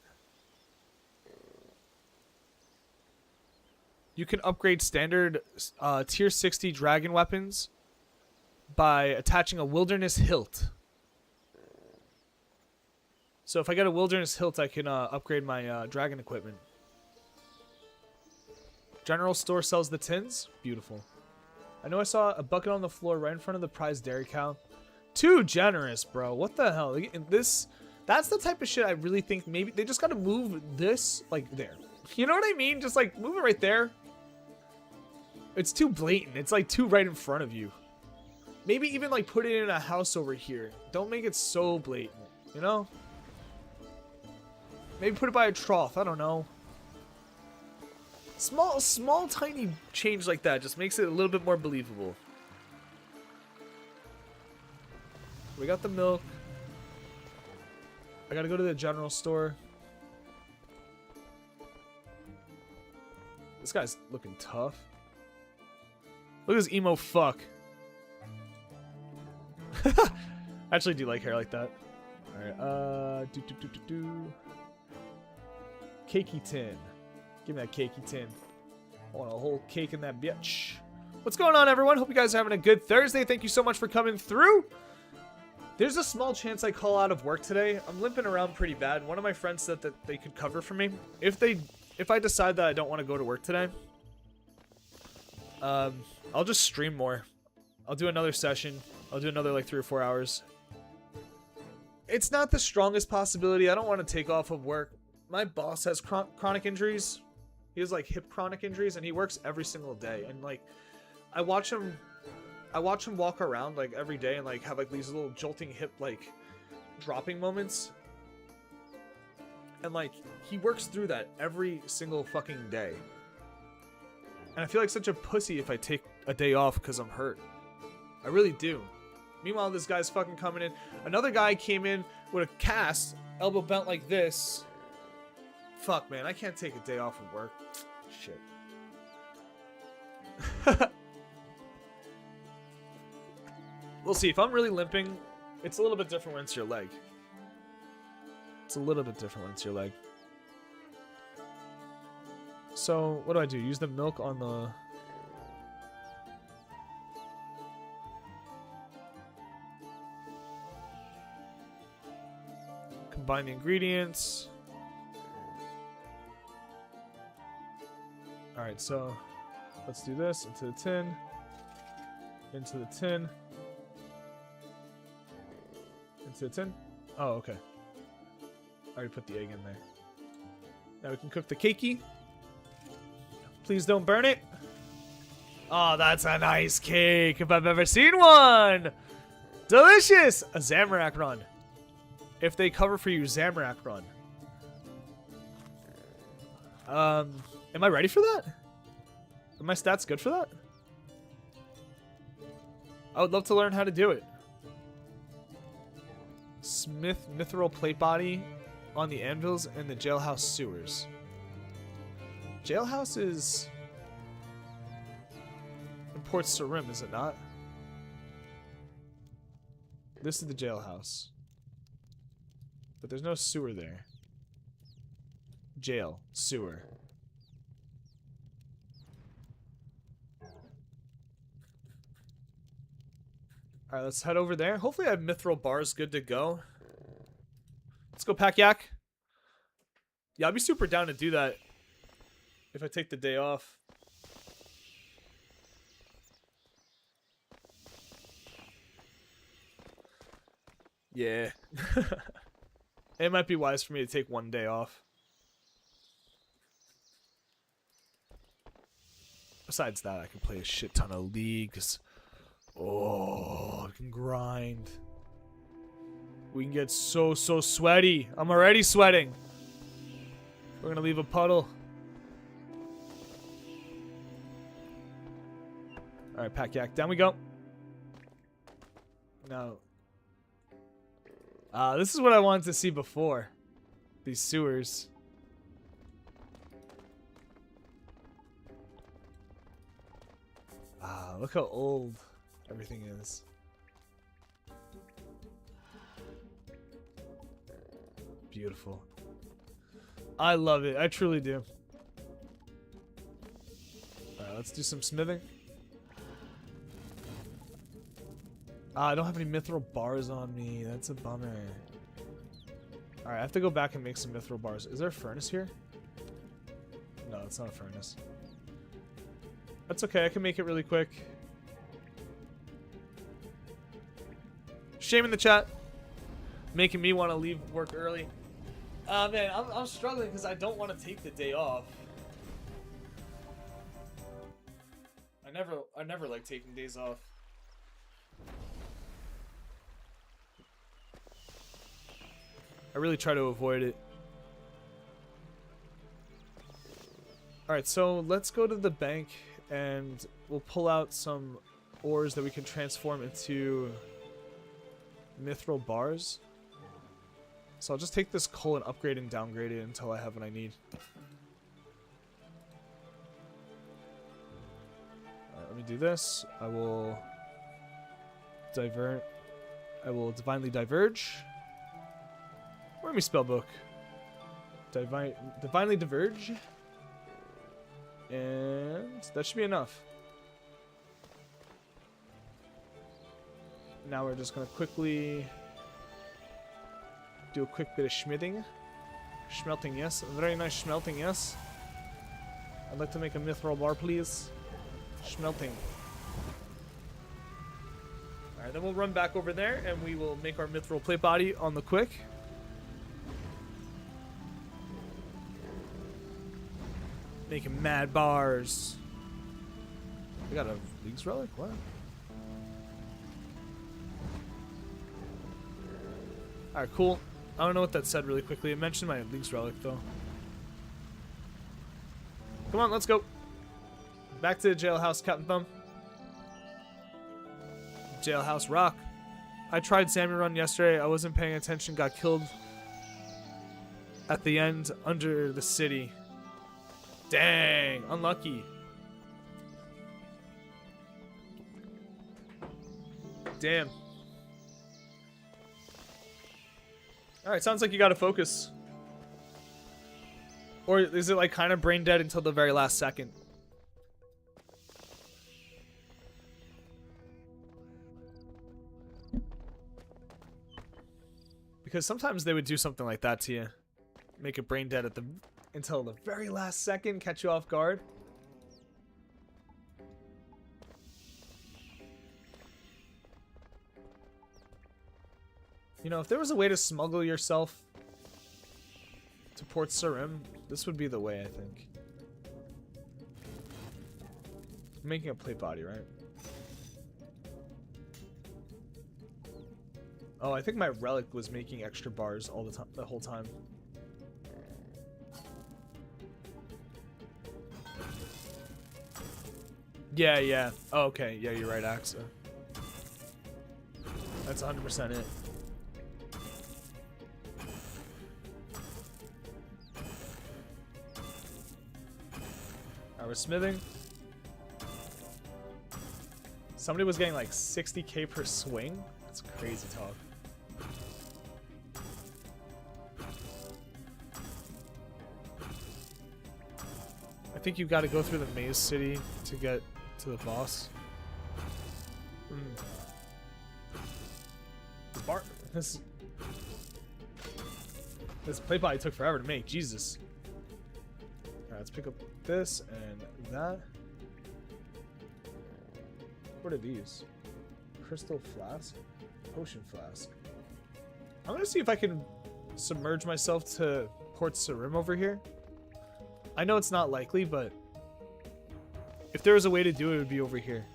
You can upgrade standard tier 60 dragon weapons by attaching a wilderness hilt. So if I get a wilderness hilt, I can upgrade my dragon equipment. General store sells the tins. Beautiful. I know I saw a bucket on the floor right in front of the prize dairy cow. Too generous, bro. What the hell? That's the type of shit I really think maybe they just got to move this like there. You know what I mean? Just like move it right there. It's too blatant. It's like too right in front of you. Maybe even like put it in a house over here. Don't make it so blatant, you know? Maybe put it by a trough. I don't know. Small, tiny change like that just makes it a little bit more believable. We got the milk. I gotta go to the general store. This guy's looking tough. Look at this emo fuck. I actually do like hair like that. Alright, Cakey tin. Give me that cakey tin. I want a whole cake in that bitch. What's going on, everyone? Hope you guys are having a good Thursday. Thank you so much for coming through. There's a small chance I call out of work today. I'm limping around pretty bad. One of my friends said that they could cover for me. If I decide that I don't want to go to work today, I'll just stream more. I'll do another session. I'll do another like 3 or 4 hours. It's not the strongest possibility. I don't want to take off of work. My boss has chronic injuries. He has like hip chronic injuries, and he works every single day. And like, I watch him walk around like every day and like have like these little jolting hip like dropping moments. And like, he works through that every single fucking day. And I feel like such a pussy if I take a day off because I'm hurt. I really do. Meanwhile, this guy's fucking coming in. Another guy came in with a cast, elbow bent like this. Fuck, man. I can't take a day off of work. Shit. We'll see. If I'm really limping, it's a little bit different when it's your leg. It's a little bit different when it's your leg. So, what do? Use the milk on the... Combine the ingredients. Alright, so let's do this. Into the tin. Into the tin. Into the tin. Oh, okay. I already put the egg in there. Now we can cook the cakey. Please don't burn it. Oh, that's a nice cake if I've ever seen one. Delicious. A Zamorak run. If they cover for you, Zamorak run. Am I ready for that? Are my stats good for that? I would love to learn how to do it. Smith mithril plate body on the anvils in the jailhouse sewers. Jailhouse is in Port Sarim, is it not? This is the jailhouse. But there's no sewer there. Jail. Sewer. Alright, let's head over there. Hopefully I have mithril bars good to go. Let's go, Pack Yak. Yeah, I'll be super down to do that if I take the day off. Yeah. It might be wise for me to take one day off. Besides that, I can play a shit ton of leagues. Oh, I can grind. We can get so sweaty. I'm already sweating. We're gonna leave a puddle. Alright, Pack Yak, down we go. Now, this is what I wanted to see before. These sewers. Look how old everything is. Beautiful. I love it. I truly do. Alright, let's do some smithing. I don't have any mithril bars on me. That's a bummer. Alright, I have to go back and make some mithril bars. Is there a furnace here? No, it's not a furnace. That's okay. I can make it really quick. Shame in the chat. Making me want to leave work early. Man, I'm struggling because I don't want to take the day off. I never like taking days off. I really try to avoid it. Alright, so let's go to the bank and we'll pull out some ores that we can transform into mithril bars. So I'll just take this coal and upgrade and downgrade it until I have what I need. Alright, let me do this. I will divert. I will divinely diverge. Where's my spell book? Divinely diverge. And that should be enough. Now we're just going to quickly do a quick bit of schmidding. Schmelting, yes. Very nice schmelting, yes. I'd like to make a mithril bar, please. Schmelting. Alright, then we'll run back over there and we will make our mithril plate body on the quick. Making mad bars. We got a Leagues relic? What? Alright, cool. I don't know what that said really quickly. It mentioned my Leagues relic though. Come on, let's go. Back to the jailhouse, Captain Thumb. Jailhouse rock. I tried Sammy Run yesterday. I wasn't paying attention. Got killed at the end under the city. Dang, unlucky. Damn. Alright, sounds like you gotta focus. Or is it like kind of brain dead until the very last second? Because sometimes they would do something like that to you. Make it brain dead at the until the very last second, catch you off guard. You know, if there was a way to smuggle yourself to Port Sarim, this would be the way, I think. I'm making a plate body, right? Oh, I think my relic was making extra bars all the time, the whole time. Yeah, yeah. Oh, okay. Yeah, you're right, Axa. That's 100% it. Alright, we're smithing. Somebody was getting like 60k per swing. That's crazy talk. I think you got to go through the maze city to get to the boss. This plate body took forever to make. Jesus. Alright, let's pick up this and that. What are these? Crystal flask? Potion flask. I'm gonna see if I can submerge myself to Port Sarim over here. I know it's not likely, but if there was a way to do it, it would be over here.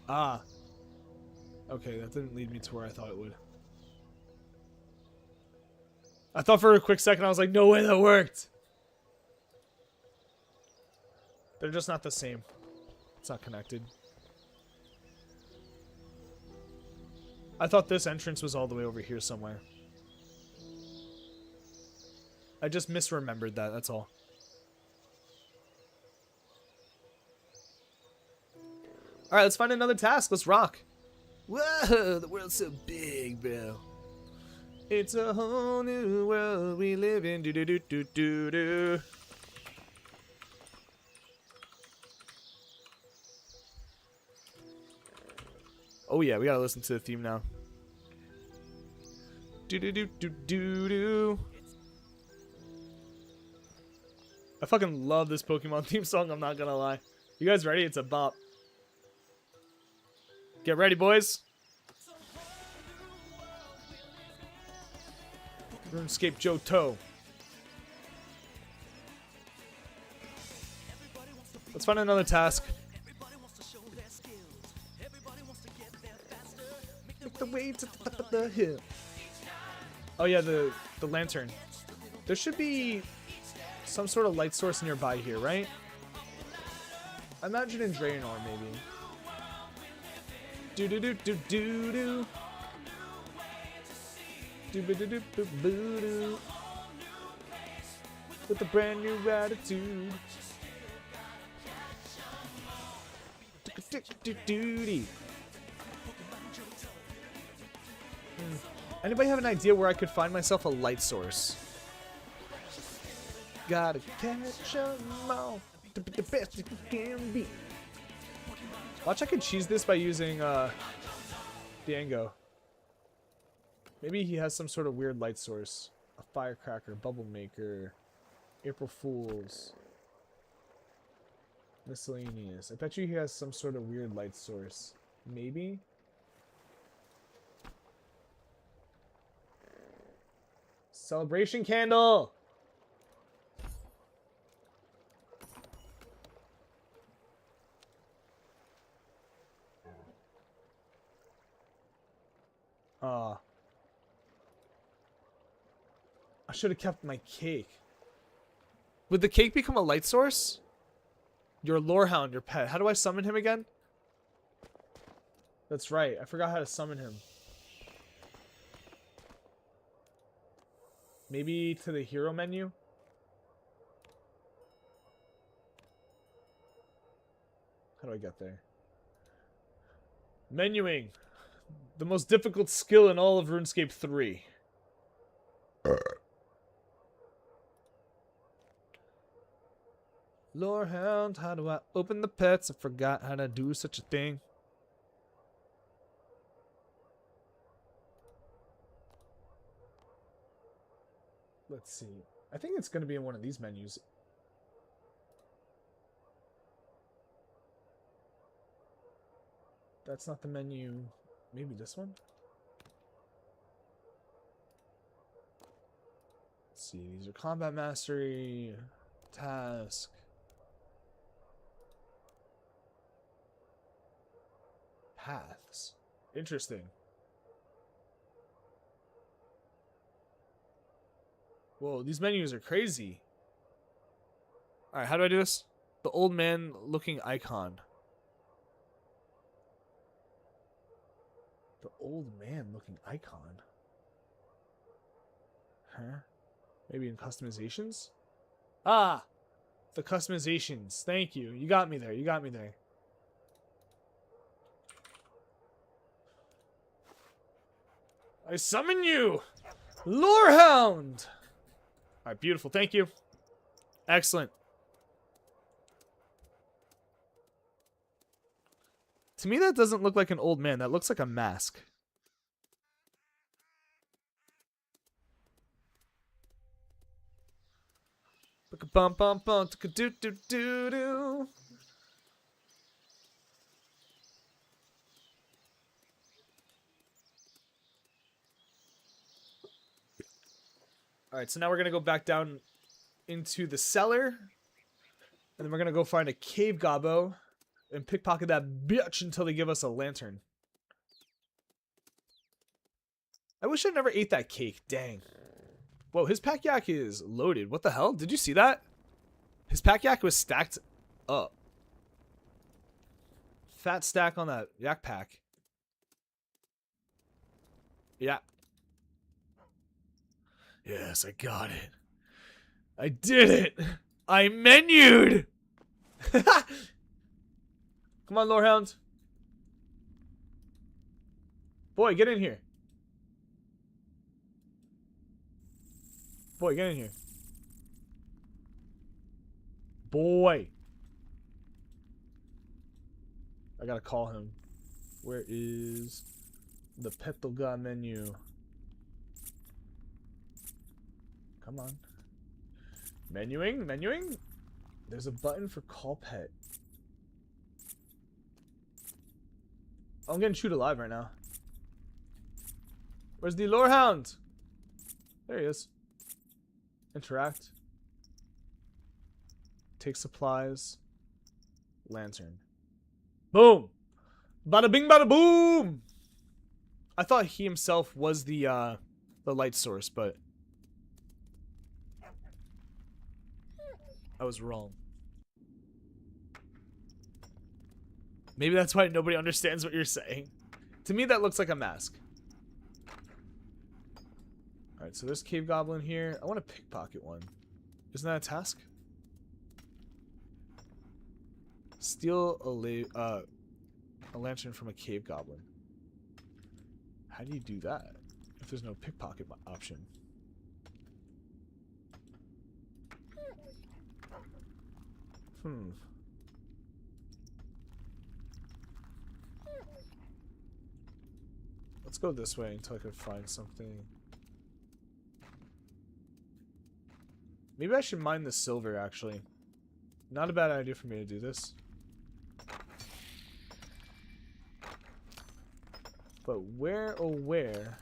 Ah. Okay, that didn't lead me to where I thought it would. I thought for a quick second, I was like, no way that worked. They're just not the same. It's not connected. I thought this entrance was all the way over here somewhere. I just misremembered that, that's all. Alright, let's find another task. Let's rock. Whoa, the world's so big, bro. It's a whole new world we live in. Do do do do do do. Oh yeah, we gotta listen to the theme now. Do do do do do do. I fucking love this Pokemon theme song, I'm not gonna lie. You guys ready? It's a bop. Get ready, boys. RuneScape Johto. Let's find another task. Make the way to the hill. Oh yeah, the lantern. There should be some sort of light source nearby here, right? I imagine in Draenor, maybe. Do do do do do do. Do do do do do do. With a brand new attitude. Anybody have an idea where I could find myself a light source? Gotta catch 'em all to be the best you can be. Watch, I could cheese this by using Diango. Maybe he has some sort of weird light source. A firecracker, bubble maker, April Fools. Miscellaneous. I bet you he has some sort of weird light source. Maybe? Celebration candle! I should have kept my cake. Would the cake become a light source? Your lorehound, your pet. How do I summon him again? That's right. I forgot how to summon him. Maybe to the hero menu? How do I get there? Menuing. The most difficult skill in all of RuneScape 3. Lorehound, how do I open the pets? I forgot how to do such a thing. Let's see. I think it's going to be in one of these menus. That's not the menu. Maybe this one? Let's see. These are combat mastery, task. Paths. Interesting. Whoa, these menus are crazy. Alright, how do I do this? The old man looking icon. The old man looking icon. Huh? Maybe in customizations? Ah! The customizations. Thank you. You got me there. You got me there. I summon you! Lorehound! Alright, beautiful. Thank you. Excellent. To me, that doesn't look like an old man. That looks like a mask. Bum bum bum do do do do. Alright, so now we're going to go back down into the cellar. And then we're going to go find a cave gobbo and pickpocket that bitch until they give us a lantern. I wish I never ate that cake. Dang. Whoa, his pack yak is loaded. What the hell? Did you see that? His pack yak was stacked up. Fat stack on that yak pack. Yeah. Yes, I got it. I did it. I menued. Come on, Lorehound. Boy, get in here. Boy, get in here. Boy. I gotta call him. Where is the Petolga menu? Come on. Menuing? Menuing? There's a button for call pet. I'm getting chewed alive right now. Where's the Lorehound? There he is. Interact. Take supplies. Lantern. Boom! Bada bing bada boom! I thought he himself was the light source, but I was wrong. Maybe that's why nobody understands what you're saying. To me, that looks like a mask. Alright, so there's Cave Goblin here. I want to pickpocket one. Isn't that a task? Steal a lantern from a Cave Goblin. How do you do that if there's no pickpocket option? Let's go this way until I can find something. Maybe I should mine the silver, actually. Not a bad idea for me to do this. But where, oh where?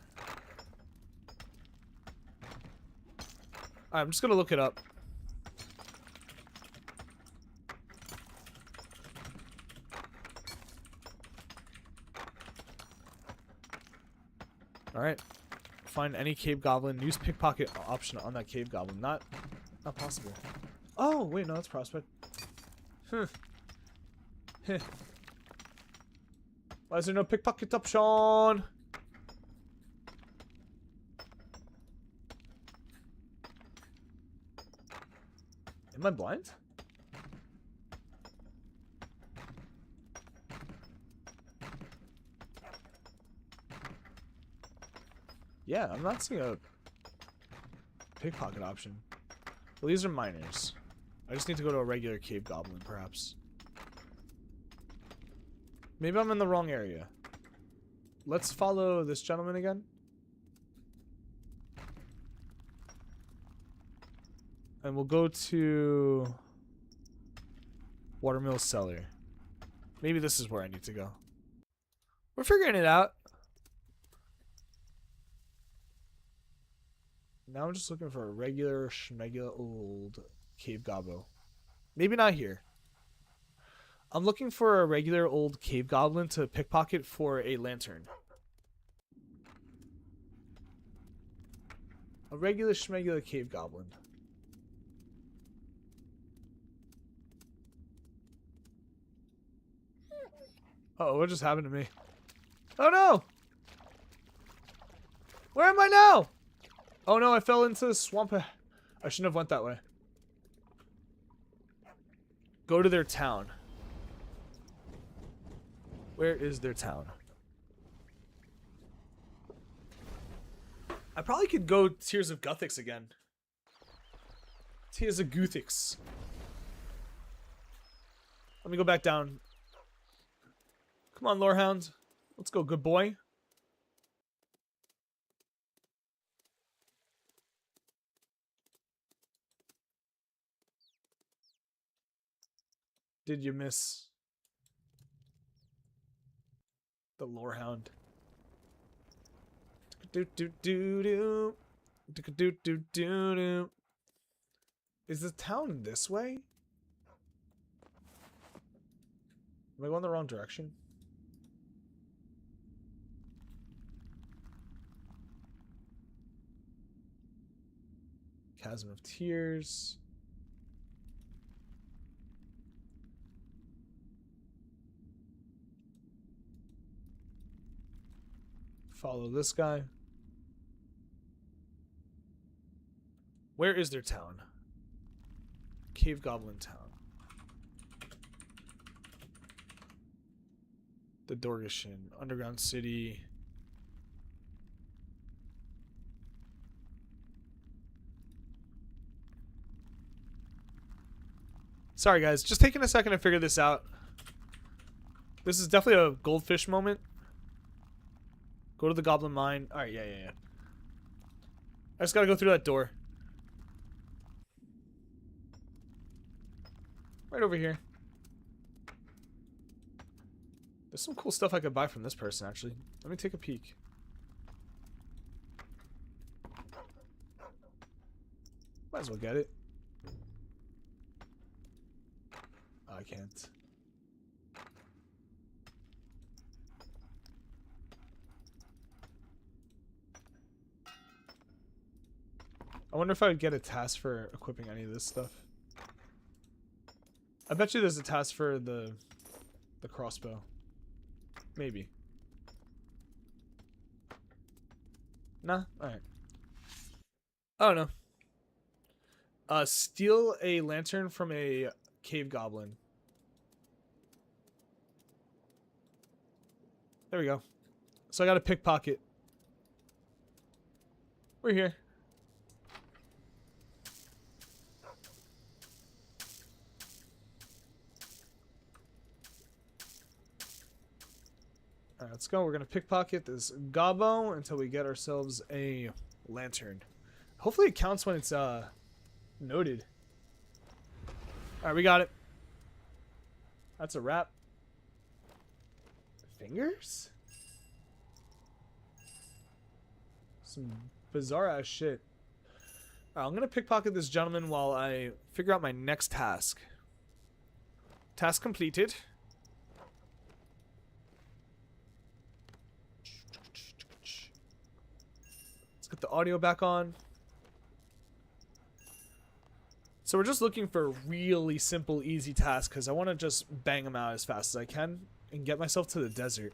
I'm just gonna look it up. Alright. Find any cave goblin. Use pickpocket option on that cave goblin. Not possible. Oh, wait, no, that's prospect. Huh. Heh. Why is there no pickpocket option? Am I blind? Yeah, I'm not seeing a pickpocket option. Well, these are miners. I just need to go to a regular cave goblin, perhaps. Maybe I'm in the wrong area. Let's follow this gentleman again. And we'll go to Watermill Cellar. Maybe this is where I need to go. We're figuring it out. Now I'm just looking for a regular schmegular old cave gobbo. Maybe not here. I'm looking for a regular old cave goblin to pickpocket for a lantern. A regular schmegular cave goblin. Uh-oh, what just happened to me? Oh no! Where am I now? Oh no, I fell into the swamp. I shouldn't have went that way. Go to their town. Where is their town? I probably could go Tears of Guthix again. Tears of Guthix. Let me go back down. Come on, Lorehound. Let's go, good boy. Did you miss the Lorehound? Is the town this way? Am I going the wrong direction? Chasm of Tears. Follow this guy. Where is their town? Cave Goblin Town. The Dorgeshin. Underground City. Sorry guys, just taking a second to figure this out. This is definitely a goldfish moment. Go to the goblin mine. Alright, yeah. I just gotta go through that door. Right over here. There's some cool stuff I could buy from this person, actually. Let me take a peek. Might as well get it. Oh, I can't. I wonder if I would get a task for equipping any of this stuff. I bet you there's a task for the crossbow. Maybe. Nah? Alright. I don't know. Steal a lantern from a cave goblin. There we go. So I got a pickpocket. We're here. Alright, let's go. We're going to pickpocket this gobbo until we get ourselves a lantern. Hopefully it counts when it's noted. Alright, we got it. That's a wrap. Fingers? Some bizarre ass shit. Alright, I'm going to pickpocket this gentleman while I figure out my next task. Task completed. Let's get the audio back on. So we're just looking for a really simple, easy task because I want to just bang them out as fast as I can and get myself to the desert.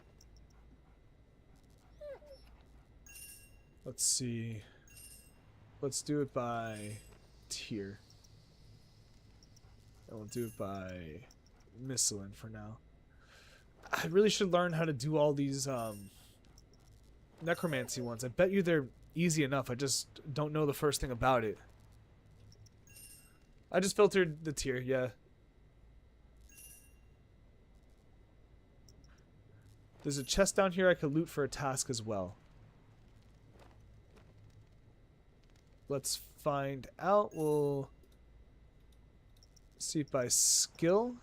Let's see. Let's do it by tier. And we'll do it by Miscellan for now. I really should learn how to do all these necromancy ones. I bet you they're easy enough. I just don't know the first thing about it. I just filtered the tier, yeah. There's a chest down here I could loot for a task as well. Let's find out. We'll see it by skill.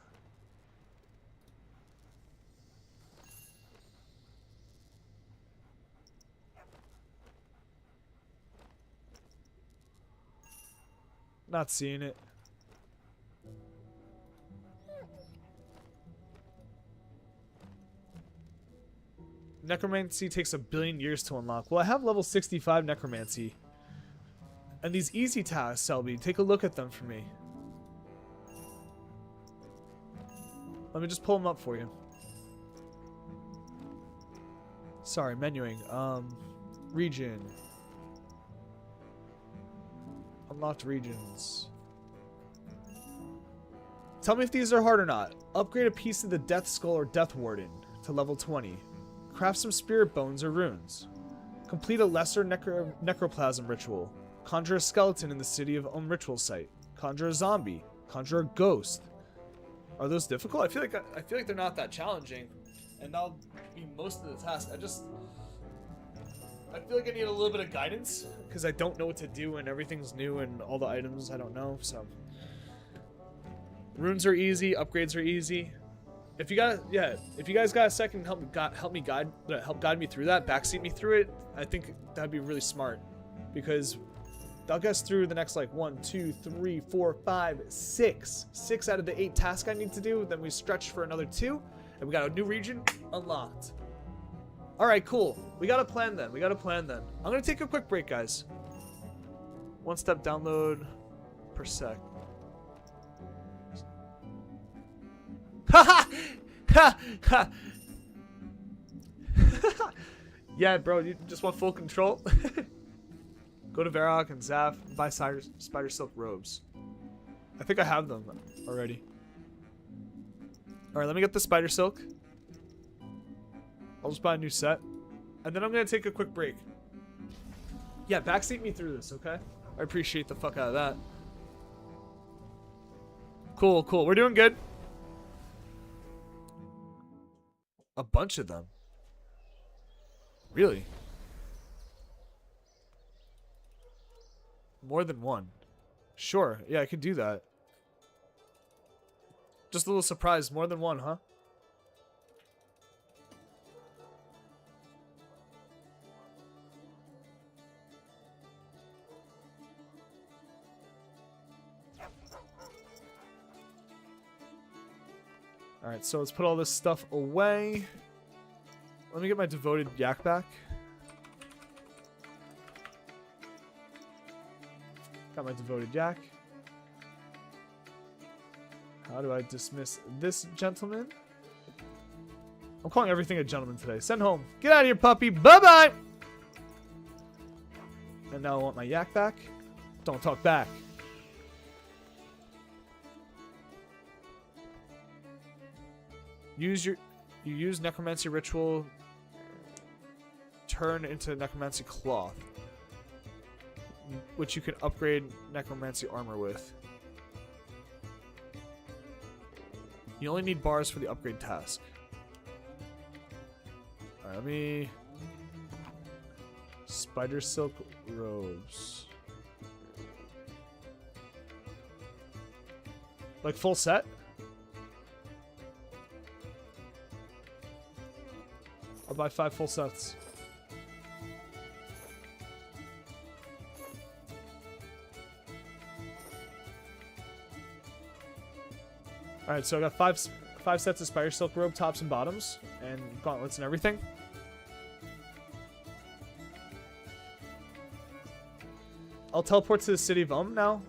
Not seeing it. Necromancy takes 1 billion years to unlock. Well, I have level 65 Necromancy. And these easy tasks, Selby, take a look at them for me. Let me just pull them up for you. Sorry, menuing. Region. Unlocked regions. Tell me if these are hard or not. Upgrade a piece of the Death Skull or Death Warden to level 20. Craft some spirit bones or runes. Complete a lesser necroplasm ritual. Conjure a skeleton in the city of ritual site. Conjure a zombie. Conjure a ghost. Are those difficult? I feel like they're not that challenging, and that'll be most of the task. I feel like I need a little bit of guidance because I don't know what to do and everything's new and all the items I don't know. So runes are easy. Upgrades are easy. If you guys got a second, help guide me through that, backseat me through it. I think that'd be really smart because that'll get us through the next like 1, 2, 3, 4, 5, 6 out of the 8 tasks I need to do. Then we stretch for another 2, and we got a new region unlocked. All right, cool. We got a plan then. I'm gonna take a quick break, guys. 1-step download per sec. Yeah, bro, you just want full control. Go to Varrock and Zaf and buy spider silk robes. I think I have them already. Alright, let me get the spider silk. I'll just buy a new set. And then I'm going to take a quick break. Yeah, backseat me through this, okay? I appreciate the fuck out of that. Cool, cool. We're doing good. A bunch of them. Really? More than one. Sure. Yeah, I could do that. Just a little surprise. More than one, huh? Alright, so let's put all this stuff away. Let me get my devoted yak back. Got my devoted yak. How do I dismiss this gentleman? I'm calling everything a gentleman today. Send home. Get out of here, puppy. Bye-bye. And now I want my yak back. Don't talk back. You use necromancy ritual. Turn into necromancy cloth, which you can upgrade necromancy armor with. You only need bars for the upgrade task. Alright, let me... Spider silk robes. Like full set? I'll buy 5 full sets. Alright, so I got five sets of spider silk robe tops and bottoms, and gauntlets and everything. I'll teleport to the city of now.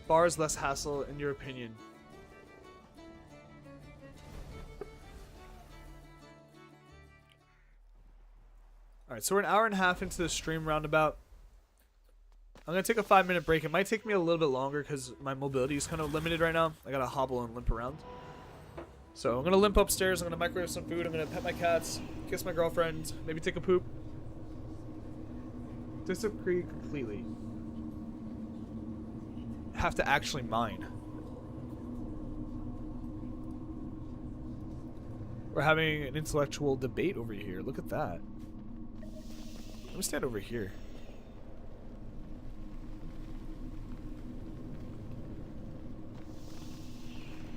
Bars less hassle, in your opinion. Alright, so we're an hour and a half into the stream roundabout. I'm going to take a 5-minute break. It might take me a little bit longer because my mobility is kind of limited right now. I got to hobble and limp around. So I'm going to limp upstairs. I'm going to microwave some food. I'm going to pet my cats, kiss my girlfriend, maybe take a poop. Disagree completely. Have to actually mine. We're having an intellectual debate over here. Look at that. Let me stand over here.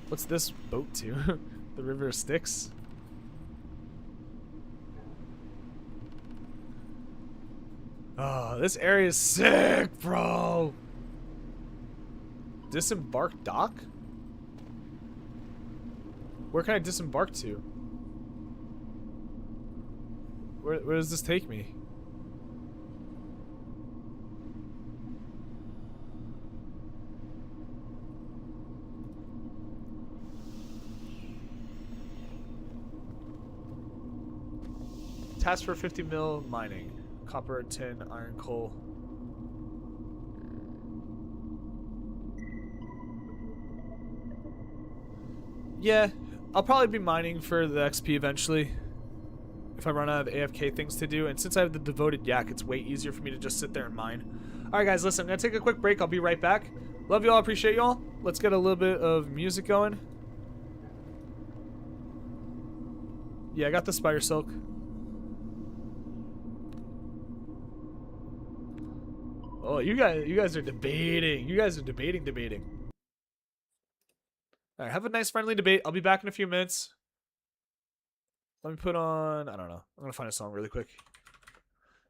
What's this boat to? The River of Styx? Oh, this area is sick, bro! Disembark dock? Where can I disembark to? Where does this take me? Task for 50 mil mining. Copper, tin, iron, coal. Yeah, I'll probably be mining for the XP eventually. If I run out of AFK things to do. And since I have the devoted yak, it's way easier for me to just sit there and mine. Alright guys, listen, I'm going to take a quick break. I'll be right back. Love you all, appreciate you all. Let's get a little bit of music going. Yeah, I got the spider silk. Oh, you guys are debating. You guys are debating. All right, have a nice friendly debate. I'll be back in a few minutes. Let me put on, I don't know. I'm going to find a song really quick.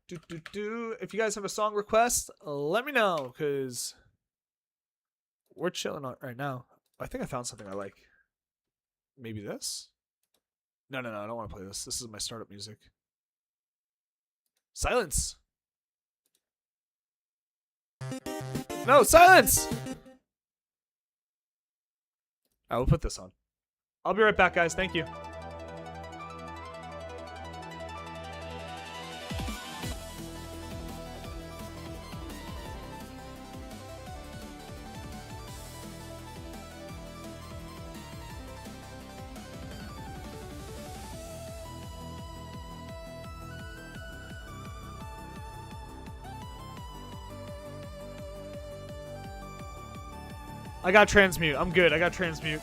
If you guys have a song request, let me know, because we're chilling on right now. I think I found something I like. Maybe this? No, I don't want to play this. This is my startup music. Silence! No, silence! I will put this on. I'll be right back, guys. Thank you. I got transmute. I'm good. I got transmute.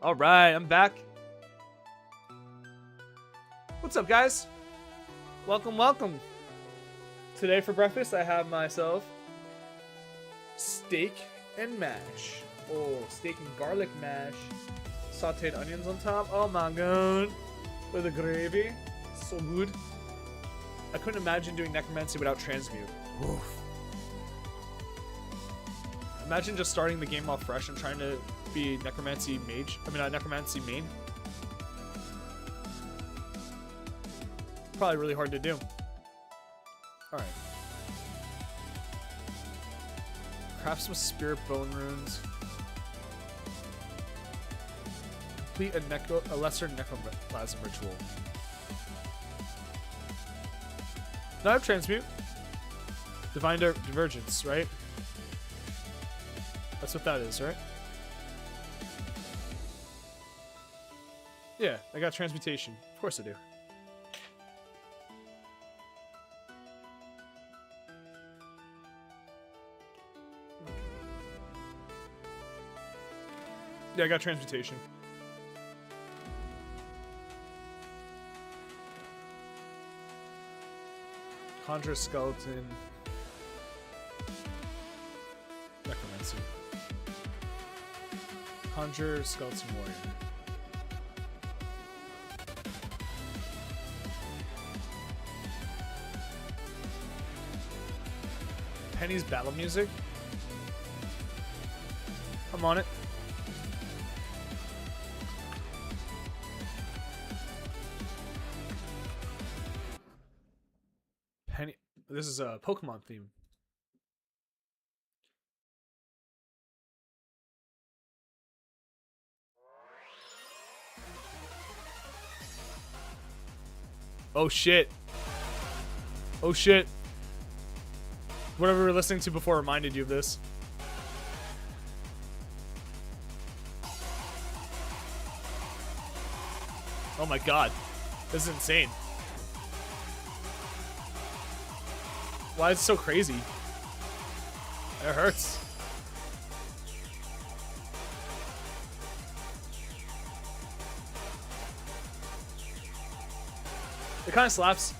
All right, I'm back. What's up, guys? Welcome, welcome. Today for breakfast, I have myself steak and mash. Oh, steak and garlic mash. Sauteed onions on top. Oh my god. With the gravy. So good. I couldn't imagine doing necromancy without transmute. Oof. Imagine just starting the game off fresh and trying to be necromancy mage. I mean, necromancy main. Probably really hard to do. Alright. Crafts with spirit bone runes. Complete a lesser necroplasm ritual. No, I have transmute. Divine divergence, right? That's what that is, right? Yeah, I got transmutation. Of course I do. Yeah, I got transmutation. Conjure skeleton. Necromancy. Conjure skeleton warrior. Penny's battle music. I'm on it. Penny. This is a Pokemon theme. Oh shit. Oh shit. Whatever we were listening to before reminded you of this. Oh my god. This is insane. Why is it so crazy? It hurts. It kind of slaps.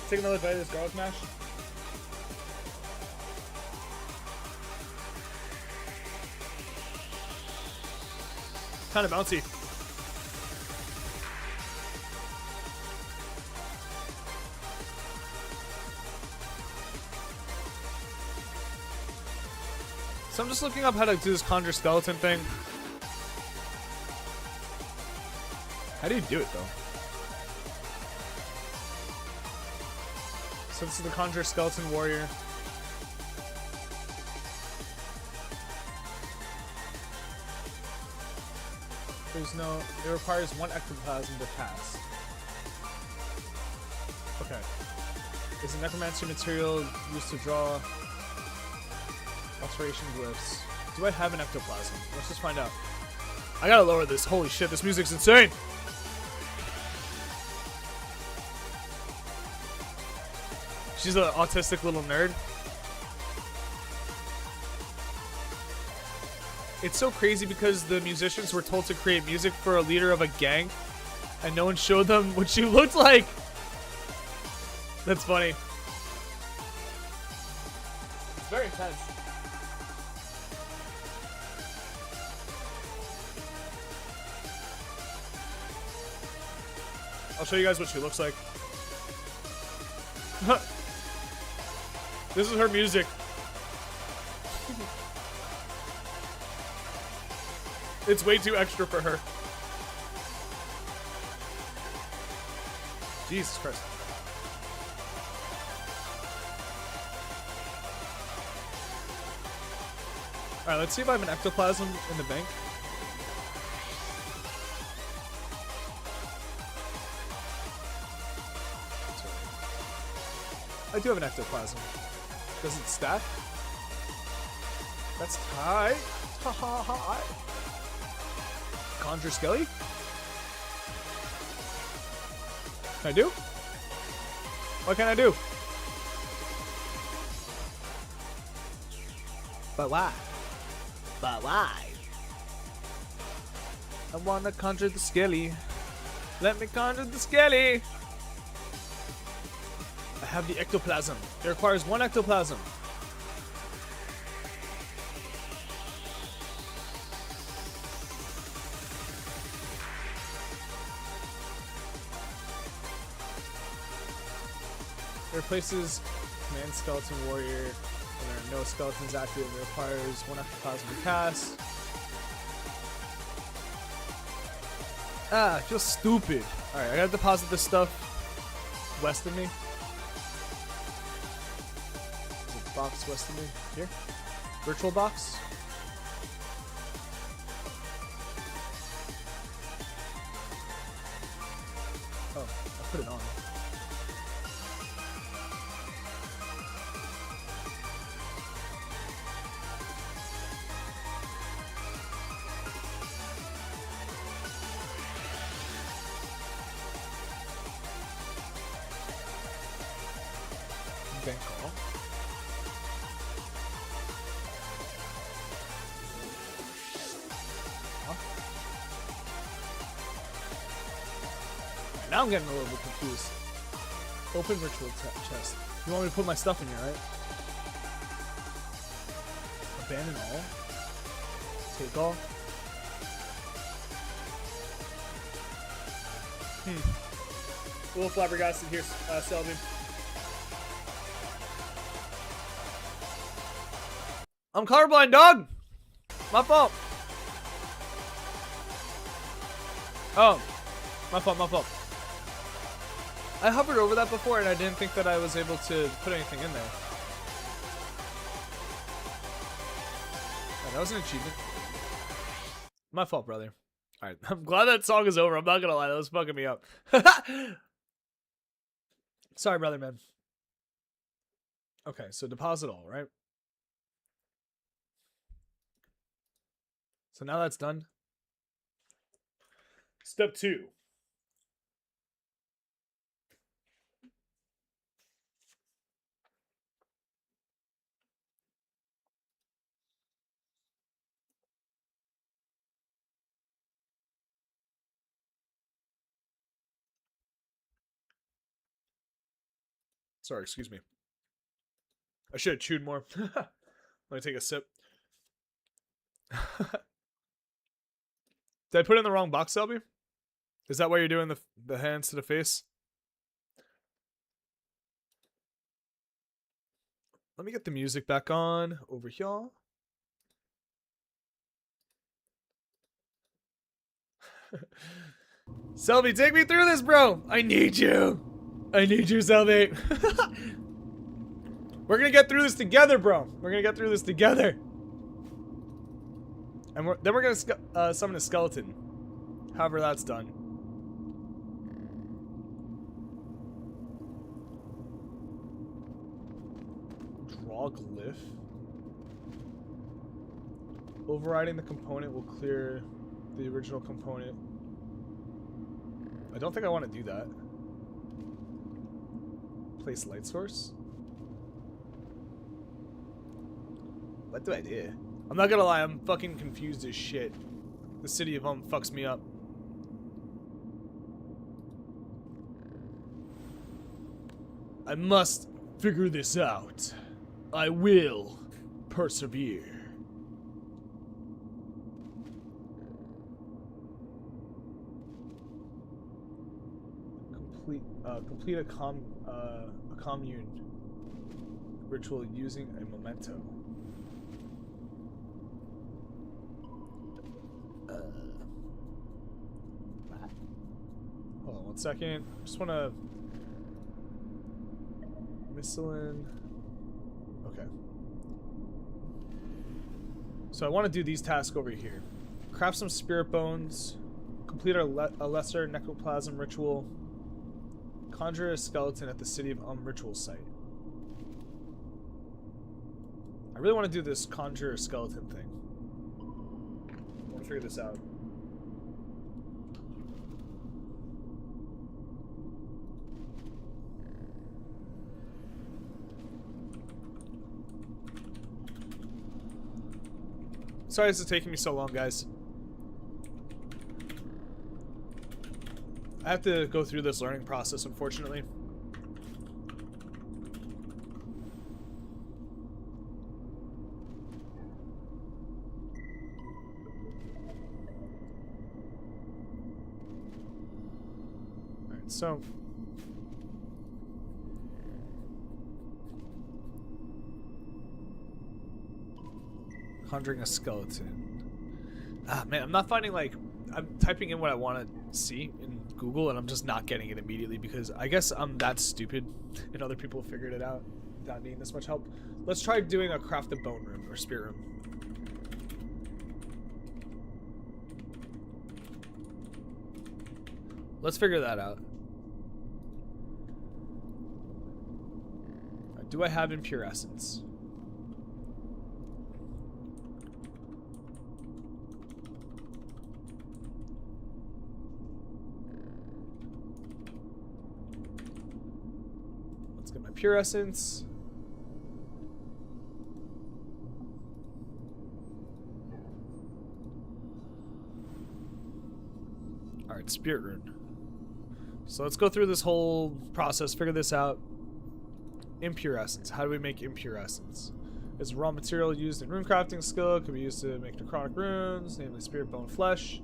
Take another bite of this garlic mash. Kind of bouncy. So I'm just looking up how to do this conjure skeleton thing. How do you do it though? So this is the conjure skeleton warrior. There's no, it requires one ectoplasm to pass. Okay. Is a necromancy material used to draw alteration glyphs? Do I have an ectoplasm? Let's just find out. I gotta lower this. Holy shit, this music's insane! She's an autistic little nerd. It's so crazy because the musicians were told to create music for a leader of a gang, and no one showed them what she looked like. That's funny. It's very intense. I'll show you guys what she looks like. This is her music. It's way too extra for her. Jesus Christ. Alright, let's see if I have an ectoplasm in the bank. I do have an ectoplasm. Does it stack? That's tight. Ha ha ha. Conjure Skelly? Can I do? What can I do? But why? But why? I wanna conjure the skelly. Let me conjure the skelly. I have the ectoplasm. It requires 1 ectoplasm. It replaces command skeleton warrior. When there are no skeletons active, it requires 1 ectoplasm to cast. Ah, I feel stupid. Alright, I gotta deposit this stuff west of me. There's a box west of me. Here. Virtual box. Oh, I put it on. Bank call. Huh? Now I'm getting a little bit confused. Open virtual chest. You want me to put my stuff in here, right? Abandon all. Take all. A little flabbergasted here, Selby. I'm colorblind, dog! My fault. Oh. My fault. I hovered over that before and I didn't think that I was able to put anything in there. Oh, that was an achievement. My fault, brother. Alright, I'm glad that song is over. I'm not gonna lie, that was fucking me up. Sorry, brother, man. Okay, so deposit all, right? So now that's done. Step 2. Sorry, excuse me. I should have chewed more. Let me take a sip. Did I put it in the wrong box, Selby? Is that why you're doing the hands to the face? Let me get the music back on over here. Selby, take me through this, bro. I need you. I need you, Selby. We're gonna get through this together, bro. We're gonna get through this together. And then we're gonna summon a skeleton. However that's done. Draw glyph. Overriding the component will clear the original component. I don't think I want to do that. Place light source. What do I do? I'm not gonna lie, I'm fucking confused as shit. The city of fucks me up. I must figure this out. I will persevere. Complete a commune ritual using a memento. Hold on 1 second. Just wanna Miscellan. Okay. So I want to do these tasks over here. Craft some spirit bones. Complete a lesser necroplasm ritual. Conjure a skeleton at the City of ritual site. I really want to do this conjure a skeleton thing. I want to figure this out. Sorry this is taking me so long, guys. I have to go through this learning process, unfortunately. Alright, so conjuring a skeleton. Ah, man, I'm not finding, like, I'm typing in what I want to see in Google and I'm just not getting it immediately because I guess I'm that stupid and other people figured it out without needing this much help. Let's try doing a crafted bone room or spirit room. Let's figure that out. Do I have impure essence? Let's get my pure essence. Alright, spirit rune. So let's go through this whole process, figure this out. Impure essence. How do we make impure essence? It's a raw material used in rune crafting skill. It can be used to make necrotic runes, namely spirit, bone, flesh.